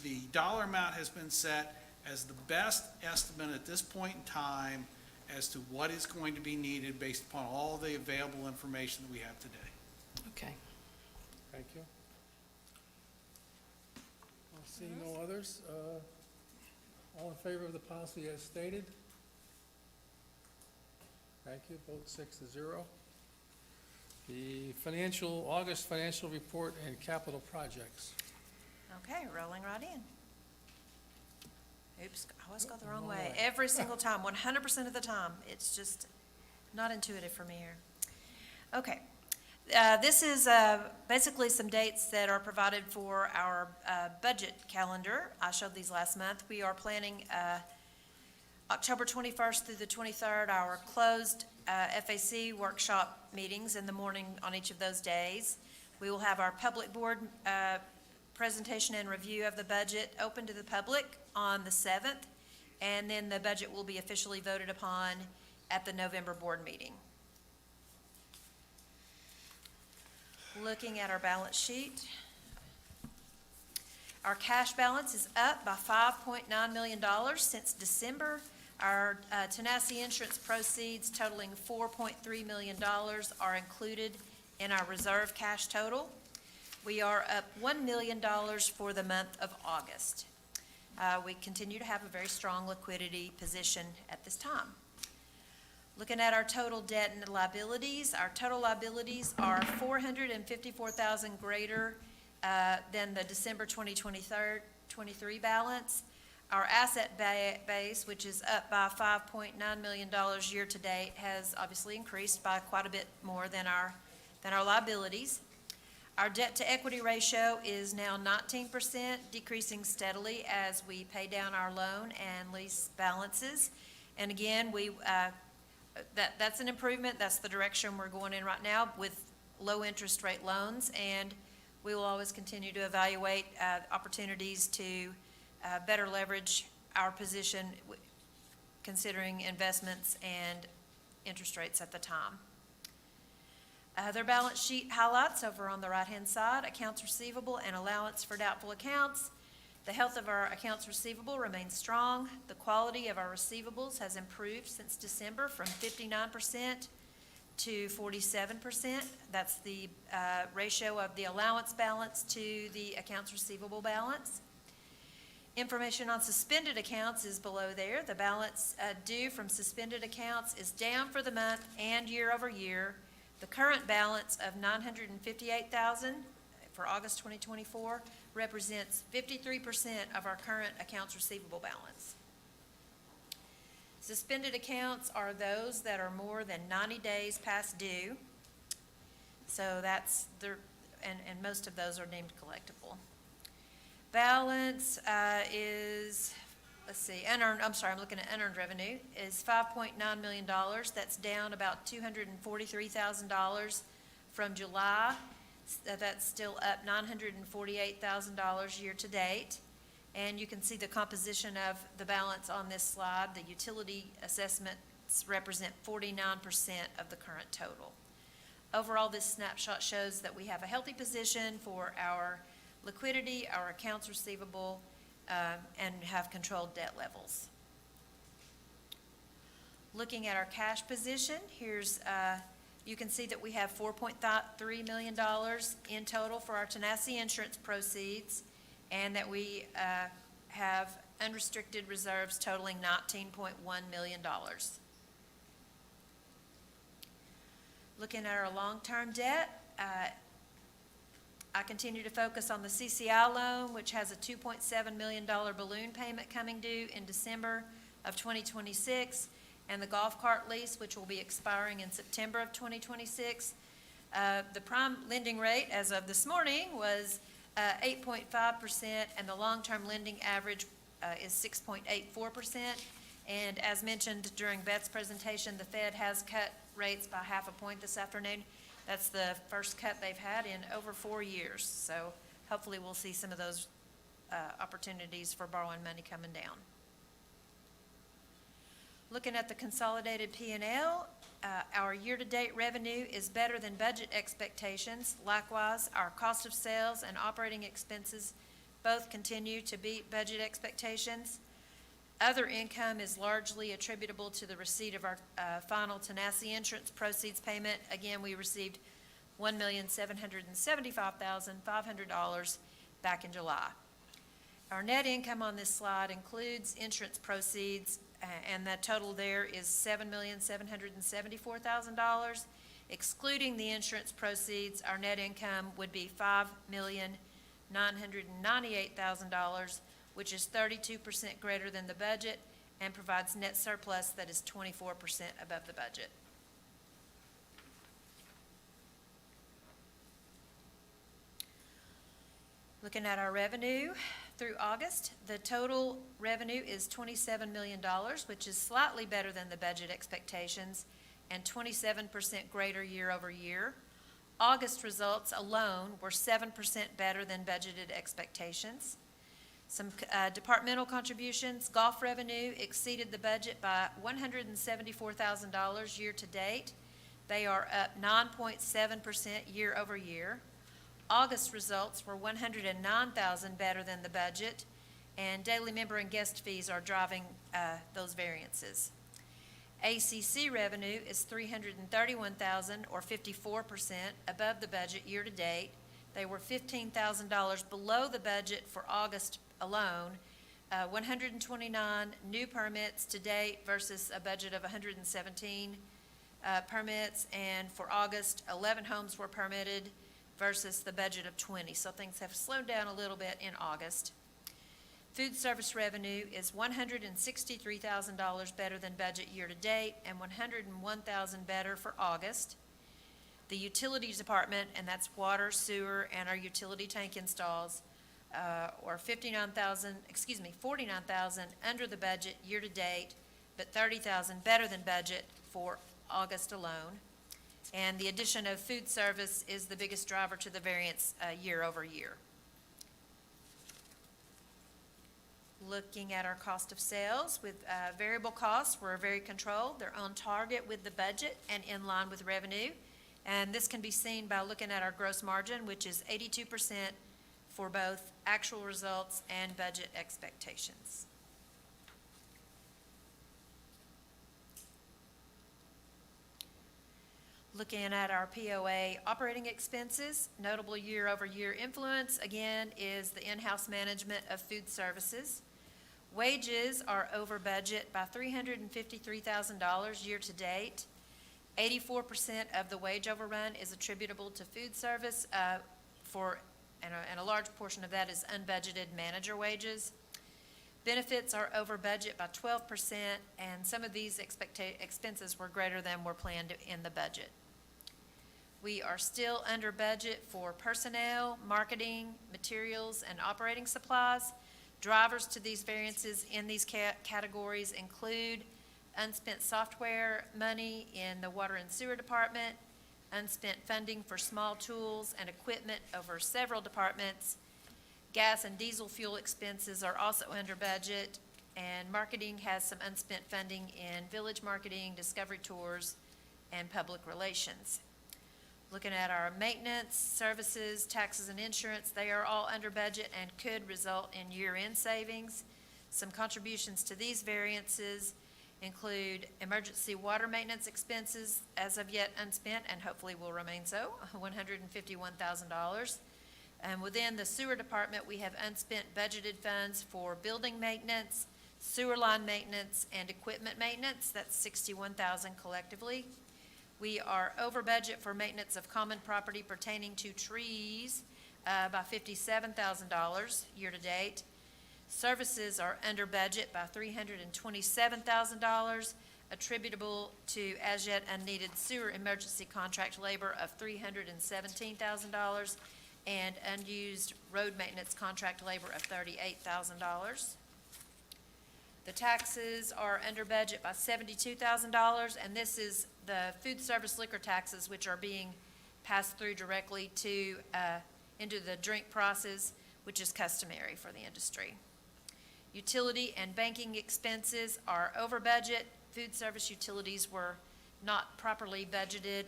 K: the dollar amount has been set as the best estimate at this point in time as to what is going to be needed based upon all the available information that we have today.
U: Okay.
A: Thank you. Seeing no others, all in favor of the policy as stated? Thank you, vote 6-0. The August financial report and capital projects.
S: Okay, rolling right in. Oops, I always go the wrong way.
A: Right.
S: Every single time, 100% of the time. It's just not intuitive for me here. Okay. This is basically some dates that are provided for our budget calendar. I showed these last month. We are planning October 21st through the 23rd, our closed FAC workshop meetings in the morning on each of those days. We will have our public board presentation and review of the budget open to the public on the 7th, and then the budget will be officially voted upon at the November board meeting. Looking at our balance sheet, our cash balance is up by $5.9 million since December Our Tanasi insurance proceeds totaling $4.3 million are included in our reserve cash total. We are up $1 million for the month of August. We continue to have a very strong liquidity position at this time. Looking at our total debt and liabilities, our total liabilities are $454,000 greater than the December 2023 balance. Our asset base, which is up by $5.9 million year-to-date, has obviously increased by quite a bit more than our liabilities. Our debt-to-equity ratio is now 19%, decreasing steadily as we pay down our loan and lease balances. And again, that's an improvement. That's the direction we're going in right now with low interest rate loans, and we will always continue to evaluate opportunities to better leverage our position considering investments and interest rates at the time. Their balance sheet highlights over on the right-hand side, accounts receivable and allowance for doubtful accounts. The health of our accounts receivable remains strong. The quality of our receivables has improved since December from 59% to 47%. That's the ratio of the allowance balance to the accounts receivable balance. Information on suspended accounts is below there. The balance due from suspended accounts is down for the month and year over year. The current balance of $958,000 for August 2024 represents 53% of our current accounts receivable balance. Suspended accounts are those that are more than 90 days past due. So that's and most of those are deemed collectible. Balance is, let's see, unearned, I'm sorry, I'm looking at unearned revenue, is $5.9 million. That's down about $243,000 from July. That's still up $948,000 year-to-date. And you can see the composition of the balance on this slide. The utility assessments represent 49% of the current total. Overall, this snapshot shows that we have a healthy position for our liquidity, our accounts receivable, and have controlled debt levels. Looking at our cash position, here's you can see that we have $4.3 million in total for our Tanasi insurance proceeds, and that we have unrestricted reserves totaling $19.1 million. Looking at our long-term debt, I continue to focus on the CCI loan, which has a $2.7 million balloon payment coming due in December of 2026, and the golf cart lease, which will be expiring in September of 2026. The prime lending rate as of this morning was 8.5%, and the long-term lending average is 6.84%. And as mentioned during Beth's presentation, the Fed has cut rates by half a point this afternoon. That's the first cut they've had in over 4 years. So hopefully we'll see some of those opportunities for borrowing money coming down. Looking at the consolidated P&L, our year-to-date revenue is better than budget expectations. Likewise, our cost of sales and operating expenses both continue to beat budget expectations. Other income is largely attributable to the receipt of our final Tanasi insurance proceeds payment. Again, we received $1,775,500 back in July. Our net income on this slide includes insurance proceeds, and that total there is $7,774,000. Excluding the insurance proceeds, our net income would be $5,998,000, which is 32% greater than the budget and provides net surplus that is 24% above the budget. Looking at our revenue through August, the total revenue is $27 million, which is slightly better than the budget expectations and 27% greater year over year. August results alone were 7% better than budgeted expectations. Some departmental contributions. Golf revenue exceeded the budget by $174,000 year to date. They are up 9.7% year over year. August results were $109,000 better than the budget, and daily member and guest fees are driving those variances. ACC revenue is $331,000, or 54% above the budget year-to-date. They were $15,000 below the budget for August alone. 129 new permits to date versus a budget of 117 permits, and for August, 11 homes were permitted versus the budget of 20. So things have slowed down a little bit in August. Food service revenue is $163,000 better than budget year-to-date and $101,000 better for August. The utilities department, and that's water, sewer, and our utility tank installs, or $49,000 under the budget year-to-date, but $30,000 better than budget for August alone. And the addition of food service is the biggest driver to the variance year over year. Looking at our cost of sales, with variable costs, we're very controlled. They're on target with the budget and in line with revenue. And this can be seen by looking at our gross margin, which is 82% for both actual results and budget expectations. Looking at our POA operating expenses, notable year-over-year influence, again, is the in-house management of food services. Wages are over budget by $353,000 year-to-date. 84% of the wage overrun is attributable to food service, and a large portion of that is unbudgeted manager wages. Benefits are over budget by 12%, and some of these expenses were greater than were planned in the budget. We are still under budget for personnel, marketing, materials, and operating supplies. Drivers to these variances in these categories include unspent software money in the water and sewer department, unspent funding for small tools and equipment over several departments. Gas and diesel fuel expenses are also under budget, and marketing has some unspent funding in village marketing, discovery tours, and public relations. Looking at our maintenance, services, taxes, and insurance, they are all under budget and could result in year-end savings. Some contributions to these variances include emergency water maintenance expenses, as of yet unspent and hopefully will remain so, $151,000. And within the sewer department, we have unspent budgeted funds for building maintenance, sewer line maintenance, and equipment maintenance. That's $61,000 collectively. We are over budget for maintenance of common property pertaining to trees by $57,000 year-to-date. Services are under budget by $327,000, attributable to as yet unneeded sewer emergency contract labor of $317,000 and unused road maintenance contract labor of $38,000. The taxes are under budget by $72,000, and this is the food service liquor taxes, which are being passed through directly to into the drink prices, which is customary for the industry. Utility and banking expenses are over budget. Food service utilities were not properly budgeted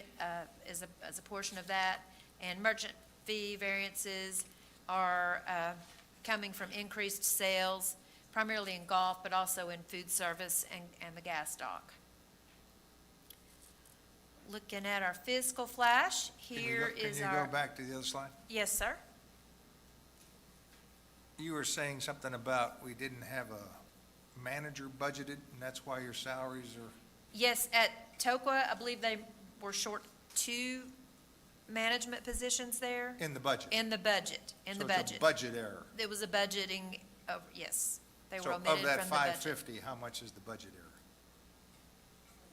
S: as a portion of that, and merchant fee variances are coming from increased sales, primarily in golf, but also in food service and the gas dock. Looking at our fiscal flash, here is our...
B: Can you go back to the other slide?
S: Yes, sir.
B: You were saying something about we didn't have a manager budgeted, and that's why your salaries are...
S: Yes, at TOQA, I believe they were short 2 management positions there.
B: In the budget?
S: In the budget, in the
B: So it's
S: budget.
B: a budget error.
S: It was a budgeting, yes. They were
B: So
S: omitted
B: of that
S: from the budget.
B: 550, how much is the budget error?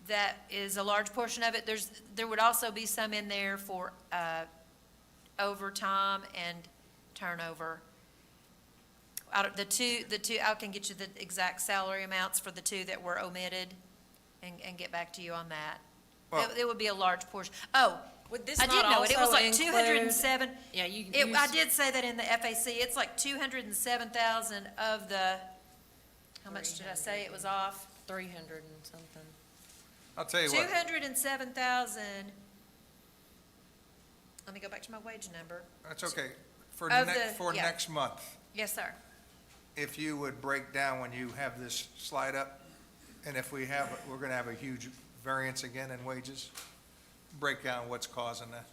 S: That is a large portion of it. There would also be some in there for overtime and turnover. Out of the two, I can get you the exact salary amounts for the 2 that were omitted and get back to you on that.
B: Well-
S: It would be a large portion. Oh,
E: Would this
S: I did
E: not
S: know it. It was
E: also
S: like 207.
E: Yeah, you.
S: I did say that in the FAC. It's like 207,000 of the, how much did I say it was off?
E: 300 and something.
B: I'll tell you what,
S: 207,000. Let me go back to my wage number.
B: that's okay. For
S: Of
B: next
S: yeah.
B: month,
S: Yes, sir.
B: if you would break down when you have this slide up, and if we're gonna have a huge variance again in wages, break down what's causing that.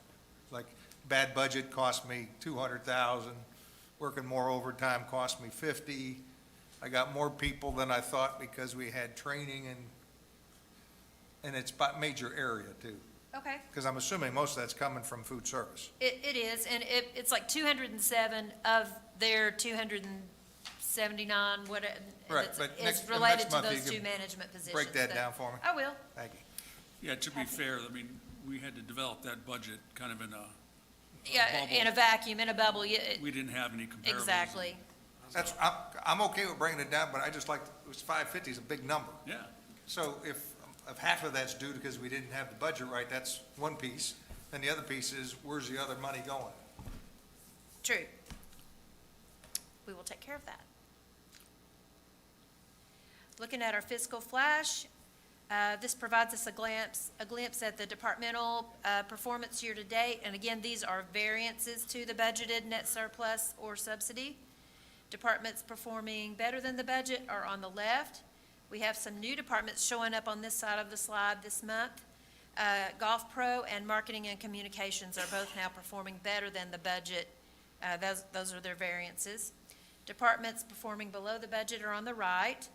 B: Like, bad budget cost me 200,000, working more overtime cost me 50. I got more people than I thought because we had training and it's by major area too.
S: Okay.
B: Because I'm assuming most of that's coming from food service.
S: It is, and it's like 207 of their 279, what,
B: Right, but
S: it's
B: next
S: related to
B: month you
S: those
B: can
S: two management positions.
B: break that down for me.
S: I will.
B: Thank you.
M: Yeah, to be fair, I mean, we had to develop that budget kind of in a
S: Yeah,
M: bubble.
S: in a vacuum, in a bubble,
M: We didn't have any comparables.
S: exactly.
B: That's, I'm okay with bringing it down, but I just like, it was 550 is a big number.
M: Yeah.
B: So if half of that's due because we didn't have the budget right, that's one piece. Then the other piece is, where's the other money going?
S: True. We will take care of that. Looking at our fiscal flash, this provides us a glimpse at the departmental performance year-to-date. And again, these are variances to the budgeted net surplus or subsidy. Departments performing better than the budget are on the left. We have some new departments showing up on this side of the slide this month. Golf Pro and Marketing and Communications are both now performing better than the budget. Those are their variances. Departments performing below the budget are on the right.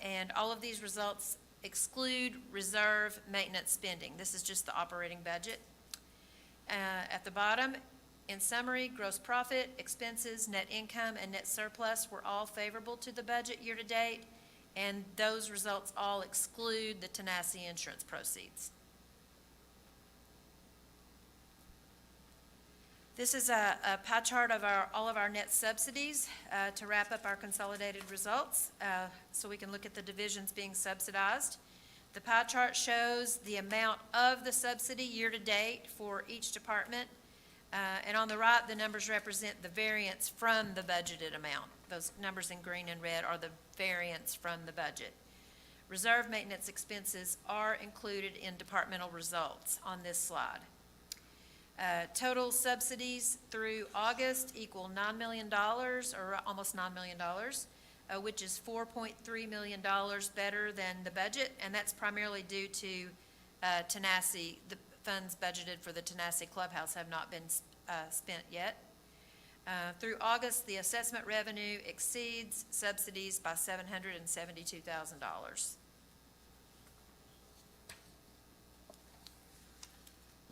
S: And all of these results exclude reserve maintenance spending. This is just the operating budget. At the bottom, in summary, gross profit, expenses, net income, and net surplus were all favorable to the budget year-to-date, and those results all exclude the Tanasi insurance proceeds. This is a pie chart of all of our net subsidies to wrap up our consolidated results so we can look at the divisions being subsidized. The pie chart shows the amount of the subsidy year-to-date for each department. And on the right, the numbers represent the variance from the budgeted amount. Those numbers in green and red are the variance from the budget. Reserve maintenance expenses are included in departmental results on this slide. Total subsidies through August equal $9 million, or almost $9 million, which is $4.3 million better than the budget, and that's primarily due to Tanasi. The funds budgeted for the Tanasi Clubhouse have not been spent yet. Through August, the assessment revenue exceeds subsidies by $772,000.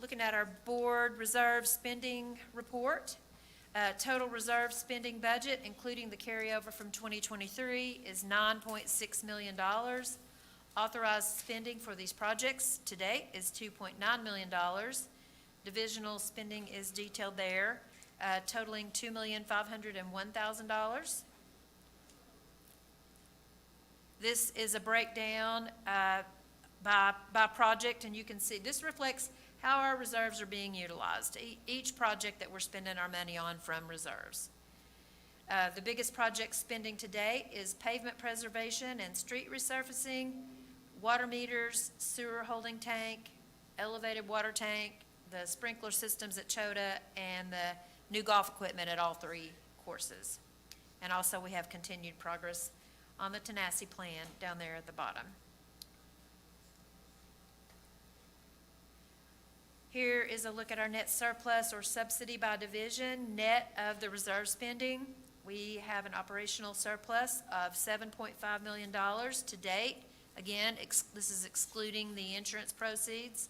S: Looking at our board reserve spending report, total reserve spending budget, including the carryover from 2023, is $9.6 million. Authorized spending for these projects to date is $2.9 million. Divisional spending is detailed there, totaling $2,501,000. This is a breakdown by project, and you can see this reflects how our reserves are being utilized. Each project that we're spending our money on from reserves. The biggest project spending to date is pavement preservation and street resurfacing, water meters, sewer holding tank, elevated water tank, the sprinkler systems at Chota, and the new golf equipment at all three courses. And also we have continued progress on the Tanasi plan down there at the bottom. Here is a look at our net surplus or subsidy by division, net of the reserve spending. We have an operational surplus of $7.5 million to date. Again, this is excluding the insurance proceeds.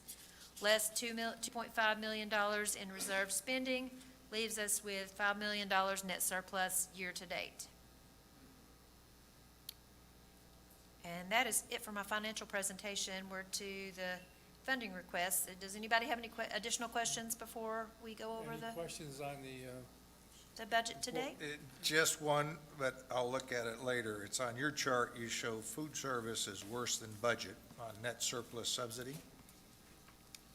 S: Less $2.5 million in reserve spending leaves us with $5 million net surplus year to date. And that is it for my financial presentation. We're to the funding requests. Does anybody have any additional questions before we go over
A: Any questions on the
S: budget today?
B: Just one, but I'll look at it later. It's on your chart, you show food service is worse than budget on net surplus subsidy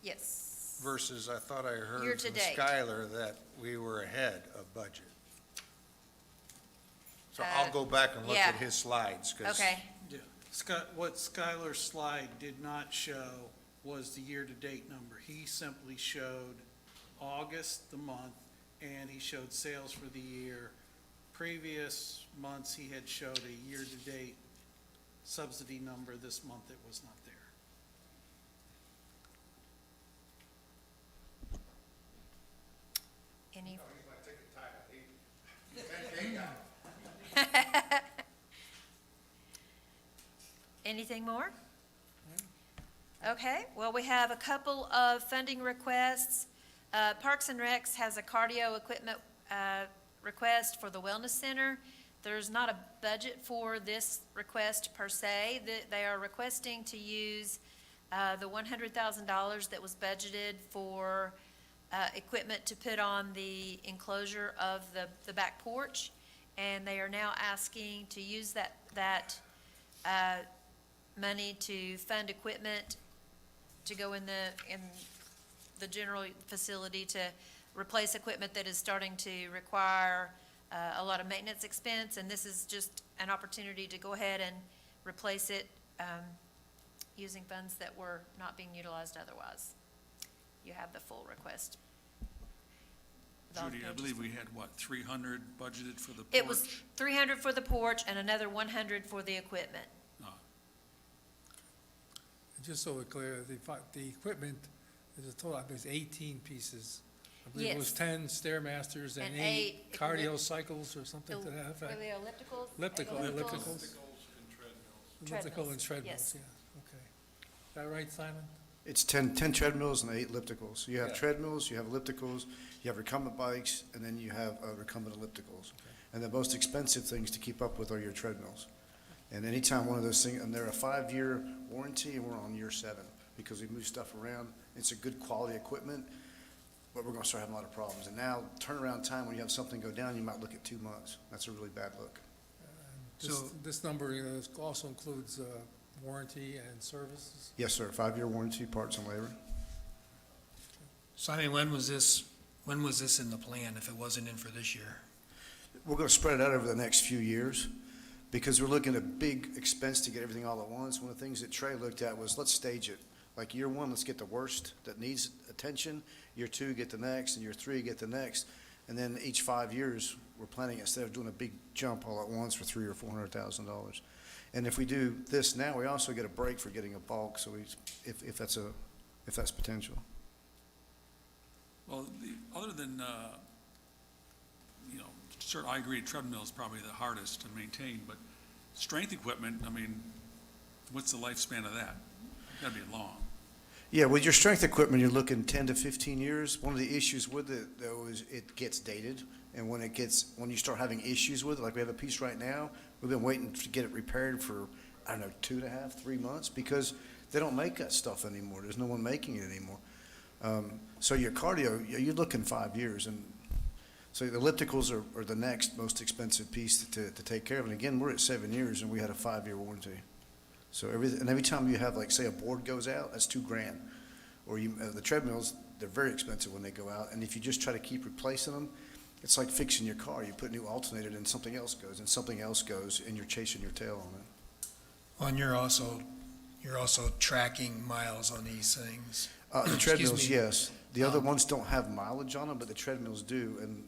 S: Yes.
B: versus I thought I heard
S: Year
B: from
S: to date.
B: Skylar that we were ahead of budget. So I'll go back and look
S: yeah.
B: at his slides, because
S: Okay.
K: Yeah. What Skylar's slide did not show was the year-to-date number. He simply showed August, the month, and he showed sales for the year previous months, he had showed a year-to-date subsidy number. This month, it was not there.
S: Any? Anything more? Okay, well, we have a couple of funding requests. Parks and Recs has a cardio equipment request for the Wellness Center. There's not a budget for this request per se. They are requesting to use the $100,000 that was budgeted for equipment to put on the enclosure of the back porch. And they are now asking to use that money to fund equipment to go in the general facility to replace equipment that is starting to require a lot of maintenance expense. And this is just an opportunity to go ahead and replace it using funds that were not being utilized otherwise. You have the full request.
M: Judy, I believe we had, what, 300 budgeted for the porch?
S: It was 300 for the porch and another 100 for the equipment.
A: Just so we're clear, the equipment is a total, I think it's 18 pieces. I believe it was
S: Yes.
A: 10 Stairmasters and
S: And
A: 8
S: 8
A: cardio cycles or something to that effect.
S: For the ellipticals?
A: Elliptical, ellipticals. Elliptical and
S: Treadmills,
A: treadmills,
S: yes.
A: yeah, okay. Is that right, Simon?
G: It's 10 treadmills and 8 ellipticals. You have
A: Yeah.
G: treadmills, you have ellipticals, you have recumbent bikes, and then you have recumbent ellipticals. And the most expensive things to keep up with are your treadmills. And anytime one of those things, and they're a 5-year warranty, and we're on year 7, because we move stuff around. It's a good quality equipment, but we're gonna start having a lot of problems. And now, turnaround time, when you have something go down, you might look at 2 months. That's a really bad look.
A: This number also includes warranty and services?
G: Yes, sir, 5-year warranty, parts and labor.
C: Simon, when was this in the plan if it wasn't in for this year?
G: We're gonna spread it out over the next few years, because we're looking at big expense to get everything all at once. One of the things that Trey looked at was, let's stage it. Like year 1, let's get the worst that needs attention. Year 2, get the next, and year 3, get the next. And then each 5 years, we're planning, instead of doing a big jump all at once for $300,000 or $400,000. And if we do this now, we also get a break for getting a bulk, so if that's potential.
M: Well, other than, sure, I agree, treadmill is probably the hardest to maintain, but strength equipment, I mean, what's the lifespan of that? Gotta be long.
G: Yeah, with your strength equipment, you're looking 10 to 15 years. One of the issues with it, though, is it gets dated. And when you start having issues with it, like we have a piece right now, we've been waiting to get it repaired for, 2.5, 3 months, because they don't make that stuff anymore. There's no one making it anymore. So your cardio, you're looking 5 years. And so the ellipticals are the next most expensive piece to take care of. And again, we're at 7 years, and we had a 5-year warranty. So every time you have, like, say, a board goes out, that's $2,000. Or the treadmills, they're very expensive when they go out. And if you just try to keep replacing them, it's like fixing your car. You put a new alternator, and something else goes, and something else goes, and you're chasing your tail on it.
C: Well, and you're also tracking miles on these things.
G: The
C: Excuse
G: treadmills,
C: me.
G: yes. The other ones don't have mileage on them, but the treadmills do. And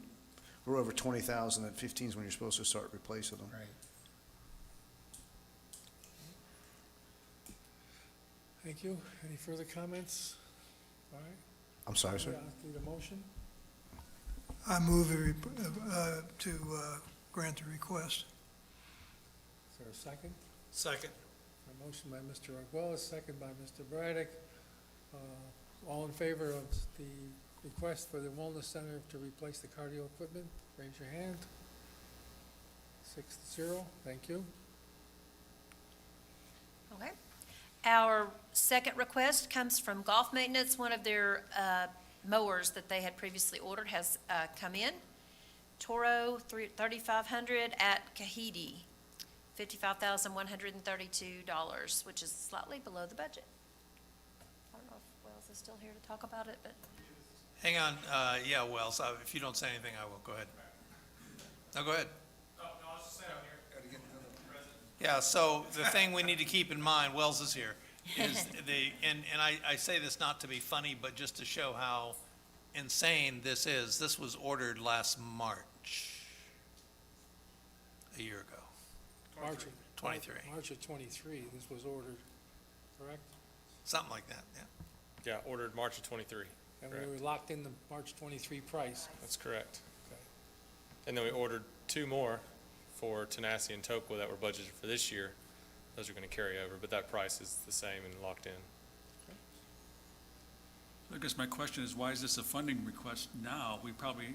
G: we're over 20,000 at 15 is when you're supposed to start replacing them.
C: Right.
A: Thank you. Any further comments? All right.
G: I'm sorry, sir.
A: Need a motion?
N: I move to grant the request.
A: Is there a second?
C: Second.
A: A motion by Mr. Arguelles, second by Mr. Braddock. All in favor of the request for the Wellness Center to replace the cardio equipment, raise your hand. 6-0, thank you.
S: Okay. Our second request comes from Golf Maintenance. One of their mowers that they had previously ordered has come in. Toro 3500 at Kahidi, $55,132, which is slightly below the budget. I don't know if Wells is still here to talk about it, but
C: Hang on, yeah, Wells, if you don't say anything, I will. Go ahead. No, go ahead. Yeah, so the thing we need to keep in mind, Wells is here, is and I say this not to be funny, but just to show how insane this is. This was ordered last March.
E: a year ago?
A: March of
E: 23.
A: March of 23, this was ordered, correct?
E: Something like that, yeah.
V: Yeah, ordered March of '23.
A: And we were locked in the March 23 price.
V: That's correct.
A: Okay.
V: And then we ordered 2 more for Tanasi and Tokwa that were budgeted for this year. Those are going to carry over, but that price is the same and locked in.
M: I guess my question is, why is this a funding request now? We probably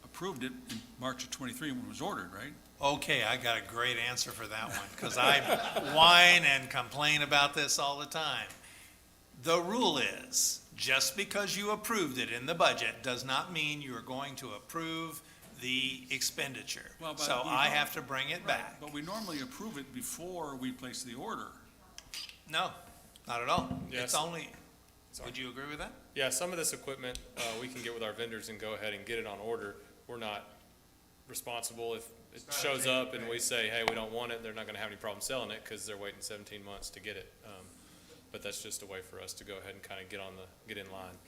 M: approved it in March of '23 when it was ordered, right?
E: Okay, I got a great answer for that one, because I whine and complain about this all the time. The rule is, just because you approved it in the budget does not mean you are going to approve the expenditure.
M: Well, but
E: So
M: we
E: I
M: don't-
E: have to bring it
M: Right,
E: back.
M: But we normally approve it before we place the order.
E: No, not at all.
V: Yes.
E: It's only, would you agree with that?
V: Yeah, some of this equipment, we can get with our vendors and go ahead and get it on order. We're not responsible if it
E: not a
V: shows
E: change
V: up and we say, hey, we don't want it, they're not gonna have any problem selling it because they're waiting 17 months to get it. But that's just a way for us to go ahead and kind of get in line.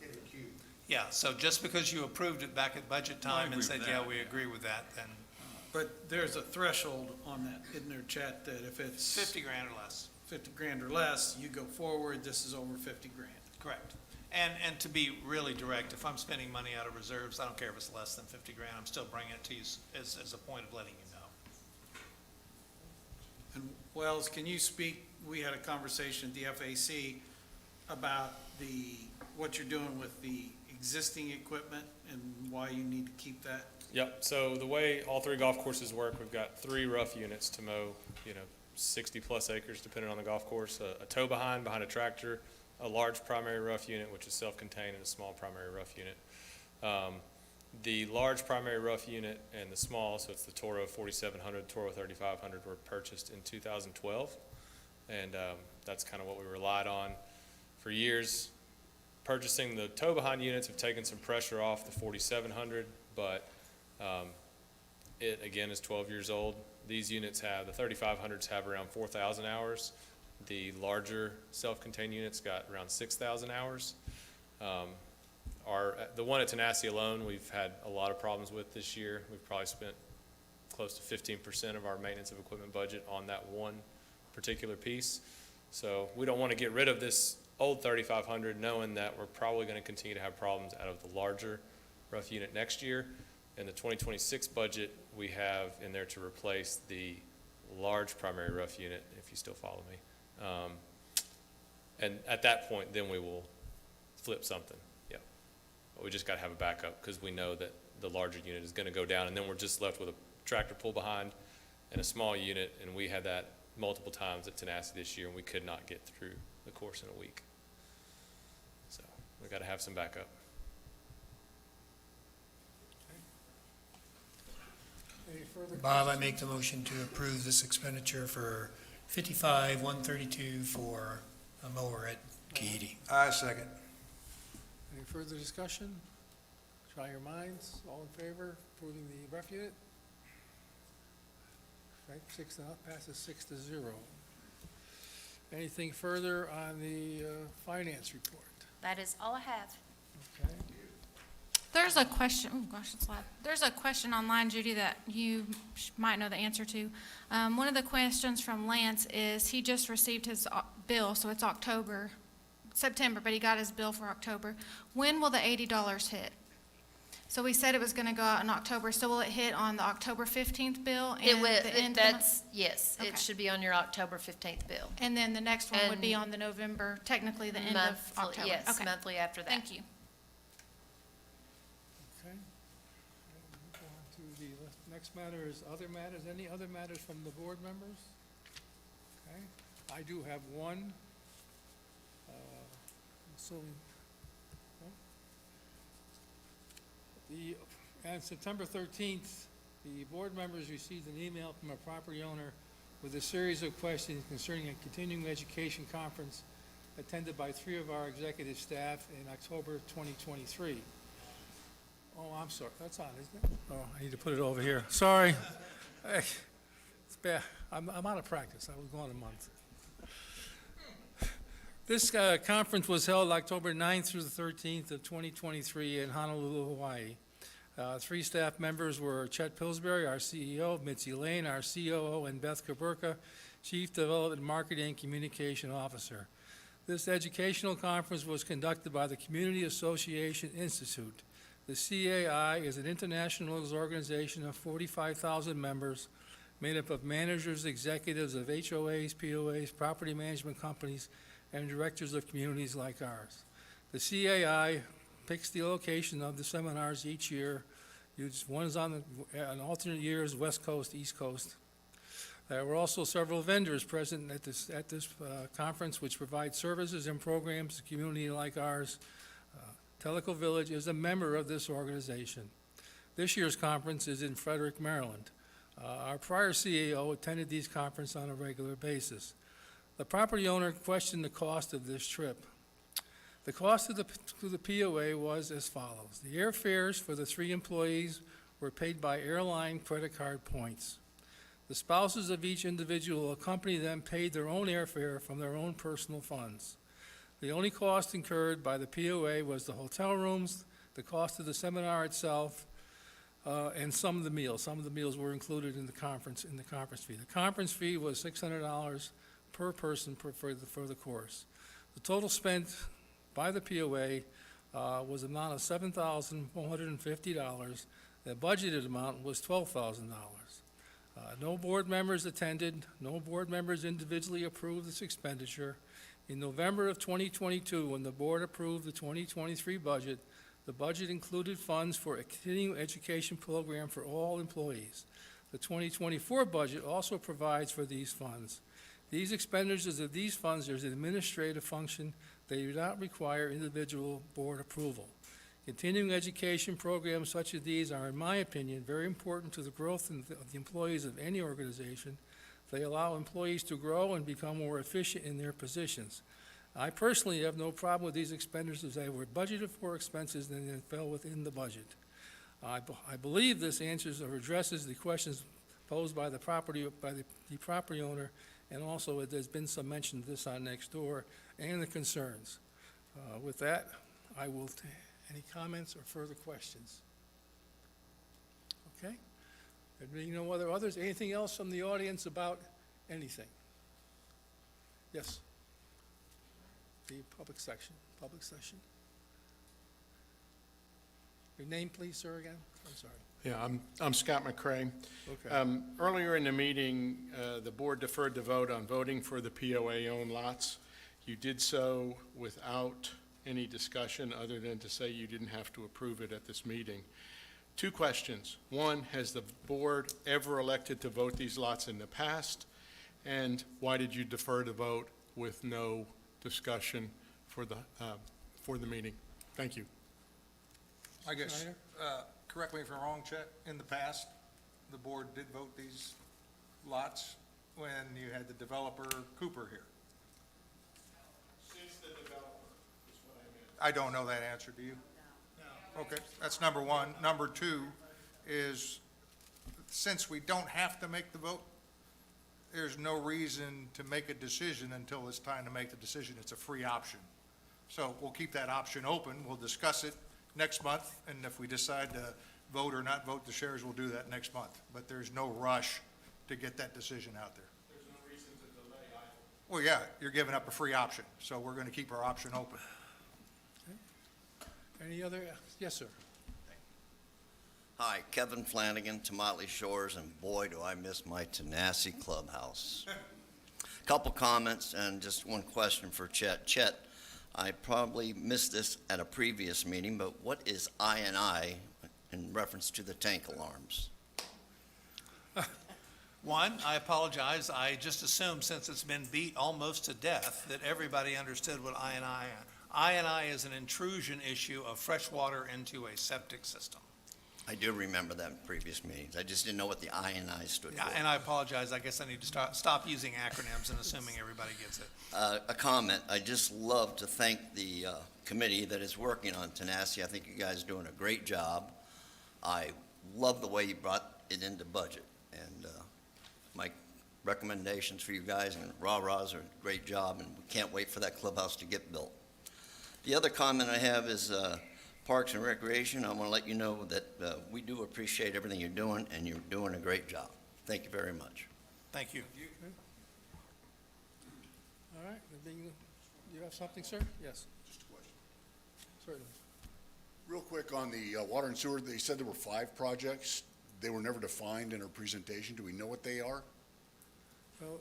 E: Yeah, so just because you approved it back at budget time and
M: agree
E: said,
M: with
E: yeah,
M: that,
E: we
M: yeah.
E: agree with that, then
K: But there's a threshold on that, in their chat, that if it's
E: 50 grand or less.
K: 50 grand or less, you go forward, this is over 50 grand.
E: Correct. And to be really direct, if I'm spending money out of reserves, I don't care if it's less than 50 grand, I'm still bringing it to you as a point of letting you know.
K: And Wells, can you speak, we had a conversation at the FAC about what you're doing with the existing equipment and why you need to keep that?
V: Yep, so the way all 3 golf courses work, we've got 3 rough units to mow, 60-plus acres depending on the golf course, a tow behind a tractor, a large primary rough unit, which is self-contained, and a small primary rough unit. The large primary rough unit and the small, so it's the Toro 4700, Toro 3500, were purchased in 2012, and that's kind of what we relied on for years. Purchasing the tow behind units have taken some pressure off the 4700, but it again is 12 years old. These units the 3500s have around 4,000 hours. The larger self-contained units got around 6,000 hours. The one at Tanasi alone, we've had a lot of problems with this year. We've probably spent close to 15% of our maintenance of equipment budget on that one particular piece. So we don't want to get rid of this old 3500 knowing that we're probably going to continue to have problems out of the larger rough unit next year. In the 2026 budget, we have in there to replace the large primary rough unit, if you still follow me. And at that point, then we will flip something, yeah. But we just got to have a backup because we know that the larger unit is going to go down, and then we're just left with a tractor pull behind and a small unit, and we had that multiple times at Tanasi this year, and we could not get through the course in a week. So we got to have some backup.
A: Any further
C: Bob, I
A: questions?
C: make the motion to approve this expenditure for 55,132 for a mower at Katy.
E: I second.
A: Any further discussion? Try your minds. All in favor, approving the ref unit? Right, passes 6-0. Anything further on the finance report?
S: That is all I have.
A: Okay.
I: There's a question, oh gosh, it's loud. There's a question online, Judy, that you might know the answer to. One of the questions from Lance is, he just received his bill, so it's September, but he got his bill for October. When will the $80 hit? So we said it was gonna go out in October, so will it hit on the October 15th bill?
S: It
I: and
S: will,
I: the end of the month?
S: yes,
I: Okay.
S: it should be on your October 15th bill.
I: And then the next one would be
S: And
I: on the November, technically the end of
S: Monthly-
I: October?
S: Yes,
I: Okay.
S: monthly after that.
I: Thank you.
A: Okay. Move on to the next matter is other matters. Any other matters from the board members? Okay. I do have one. On September 13th, the board members received an email from a property owner with a series of questions concerning a continuing education conference attended by 3 of our executive staff in October 2023. Oh, I'm sorry, that's on, isn't it? Oh, I need to put it over here. Sorry. It's bad. I'm out of practice. I was gone a month. This conference was held October 9th through the 13th of 2023 in Honolulu, Hawaii. Three staff members were Chet Pillsbury, our CEO, Mitzi Lane, our COO, and Beth Kaburka, Chief Development Marketing and Communication Officer. This educational conference was conducted by the Community Association Institute. The CAI is an international organization of 45,000 members, made up of managers, executives of HOAs, POAs, property management companies, and directors of communities like ours. The CAI picks the location of the seminars each year. One is on an alternate years, West Coast, East Coast. There were also several vendors present at this conference which provide services and programs to a community like ours. Teleco Village is a member of this organization. This year's conference is in Frederick, Maryland. Our prior CEO attended these conferences on a regular basis. The property owner questioned the cost of this trip. The cost to the POA was as follows. The airfares for the 3 employees were paid by airline credit card points. The spouses of each individual accompanying them paid their own airfare from their own personal funds. The only cost incurred by the POA was the hotel rooms, the cost of the seminar itself, and some of the meals. Some of the meals were included in the conference fee. The conference fee was $600 per person for the course. The total spent by the POA was an amount of $7,450. The budgeted amount was $12,000. No board members attended. No board members individually approved this expenditure. In November of 2022, when the board approved the 2023 budget, the budget included funds for a continuing education program for all employees. The 2024 budget also provides for these funds. These expenditures of these funds are an administrative function. They do not require individual board approval. Continuing education programs such as these are, in my opinion, very important to the growth of the employees of any organization. They allow employees to grow and become more efficient in their positions. I personally have no problem with these expenditures. They were budgeted for expenses and then fell within the budget. I believe this answers or addresses the questions posed by the property owner, and also there's been some mention of this on next door, and the concerns. With that, I will any comments or further questions? Okay. There being no others, anything else from the audience about anything? Yes. The public session. Your name, please, sir, again? I'm sorry.
T: Yeah, I'm Scott McCrae.
A: Okay.
T: Earlier in the meeting, the board deferred the vote on voting for the POA-owned lots. You did so without any discussion other than to say you didn't have to approve it at this meeting. 2 questions. One, has the board ever elected to vote these lots in the past? And why did you defer the vote with no discussion for the meeting? Thank you.
B: I guess, correct me if I'm wrong, Chet, in the past, the board did vote these lots when you had the developer Cooper here.
T: Since the developer is what I meant.
B: I don't know that answer, do you? No. Okay, that's number one. Number 2 is, since we don't have to make the vote, there's no reason to make a decision until it's time to make the decision. It's a free option. So we'll keep that option open. We'll discuss it next month, and if we decide to vote or not vote the shares, we'll do that next month. But there's no rush to get that decision out there.
T: There's no reason to delay either.
B: Well, yeah, you're giving up a free option, so we're going to keep our option open.
A: Any other, yes, sir.
F: Hi, Kevin Flanagan, Tomotley Shores, and boy, do I miss my Tanasi Clubhouse. Couple comments and just one question for Chet. Chet, I probably missed this at a previous meeting, but what is I&I in reference to the tank alarms?
E: One, I apologize. I just assumed, since it's been beat almost to death, that everybody understood what I&I. I&I is an intrusion issue of fresh water into a septic system.
F: I do remember that in previous meetings. I just didn't know what the I&I stood
E: Yeah,
F: for.
E: and I apologize. I guess I need to stop using acronyms and assuming everybody gets it.
F: A comment. I just love to thank the committee that is working on Tanasi. I think you guys are doing a great job. I love the way you brought it into budget. And my recommendations for you guys and rah-rahs are a great job, and we can't wait for that clubhouse to get built. The other comment I have is Parks and Recreation, I want to let you know that we do appreciate everything you're doing, and you're doing a great job. Thank you very much.
E: Thank you.
A: All right, you have something, sir? Yes,
D: Just a question.
A: certainly.
D: Real quick on the water and sewer, they said there were 5 projects. They were never defined in our presentation. Do we know what they are?
A: Well,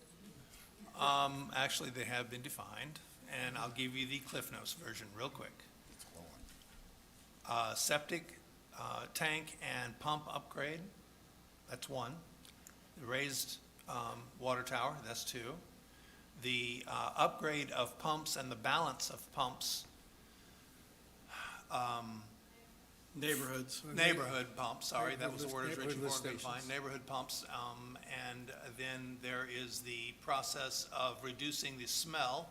E: Actually, they have been defined, and I'll give you the Cliff Notes version real quick. Septic, tank and pump upgrade, that's 1. The raised, water tower, that's 2. The, upgrade of pumps and the balance of pumps,
K: Neighborhoods.
E: neighborhood pumps, sorry, that was the word I was
A: Neighborhood
E: reaching for,
A: lift
E: couldn't find,
A: stations.
E: neighborhood pumps, and then there is the process of reducing the smell,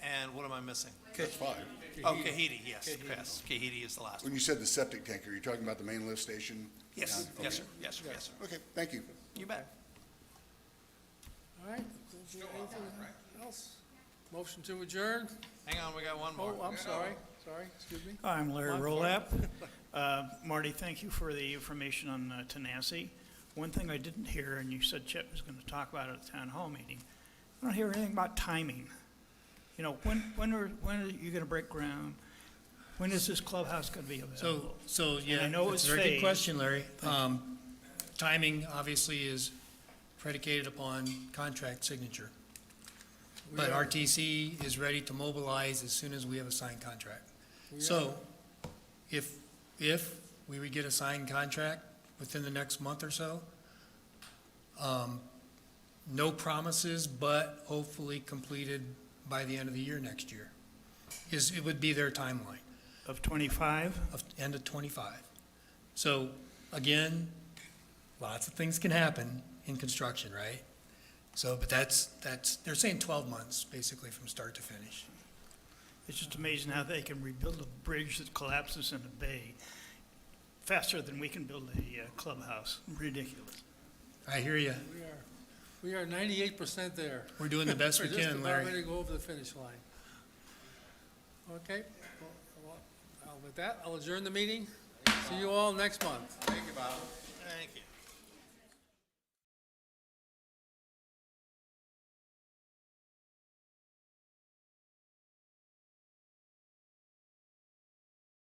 E: and what am I missing?
D: That's 5.
E: Oh, Kahiti, yes, yes, Kahiti is the last
D: When
E: one.
D: you said the septic tank, are you talking about the main lift station?
E: Yes,
D: down-
E: yes, sir,
D: okay.
E: yes, sir, yes, sir.
D: Okay, thank you.
E: You bet.
A: All right, anything else? Motion to adjourn?
E: Hang on, we got one more.
A: Oh, I'm sorry, excuse me.
K: I'm Larry
A: Come on,
K: Rolap. Marty, thank you for the information on Tanasi. One thing I didn't hear, and you said Chet was going to talk about it at the town hall meeting, I don't hear anything about timing. You know, when are you going to break ground? When is this clubhouse going to be available?
C: So, yeah,
K: I know
C: it's
K: it's
C: a very good
K: phased.
C: question, Larry. Timing obviously is predicated upon contract signature. But RTC is ready to mobilize as soon as we have a signed contract. So, if we would get a signed contract within the next month or so, no promises, but hopefully completed by the end of the year next year, it would be their timeline.
K: Of 25?
C: Of end of 25. So, again, lots of things can happen in construction, right? So, but that's, they're saying 12 months, basically, from start to finish.
K: It's just amazing how they can rebuild a bridge that collapses in a bay faster than we can build a clubhouse. Ridiculous.
C: I hear you.
A: We are 98% there.
C: We're doing the best we
A: We're just
C: can,
A: about
C: Larry.
A: ready to go over the finish line. Okay, with that, I'll adjourn the meeting. See you all next month.
B: Thank you, Bob.
E: Thank you.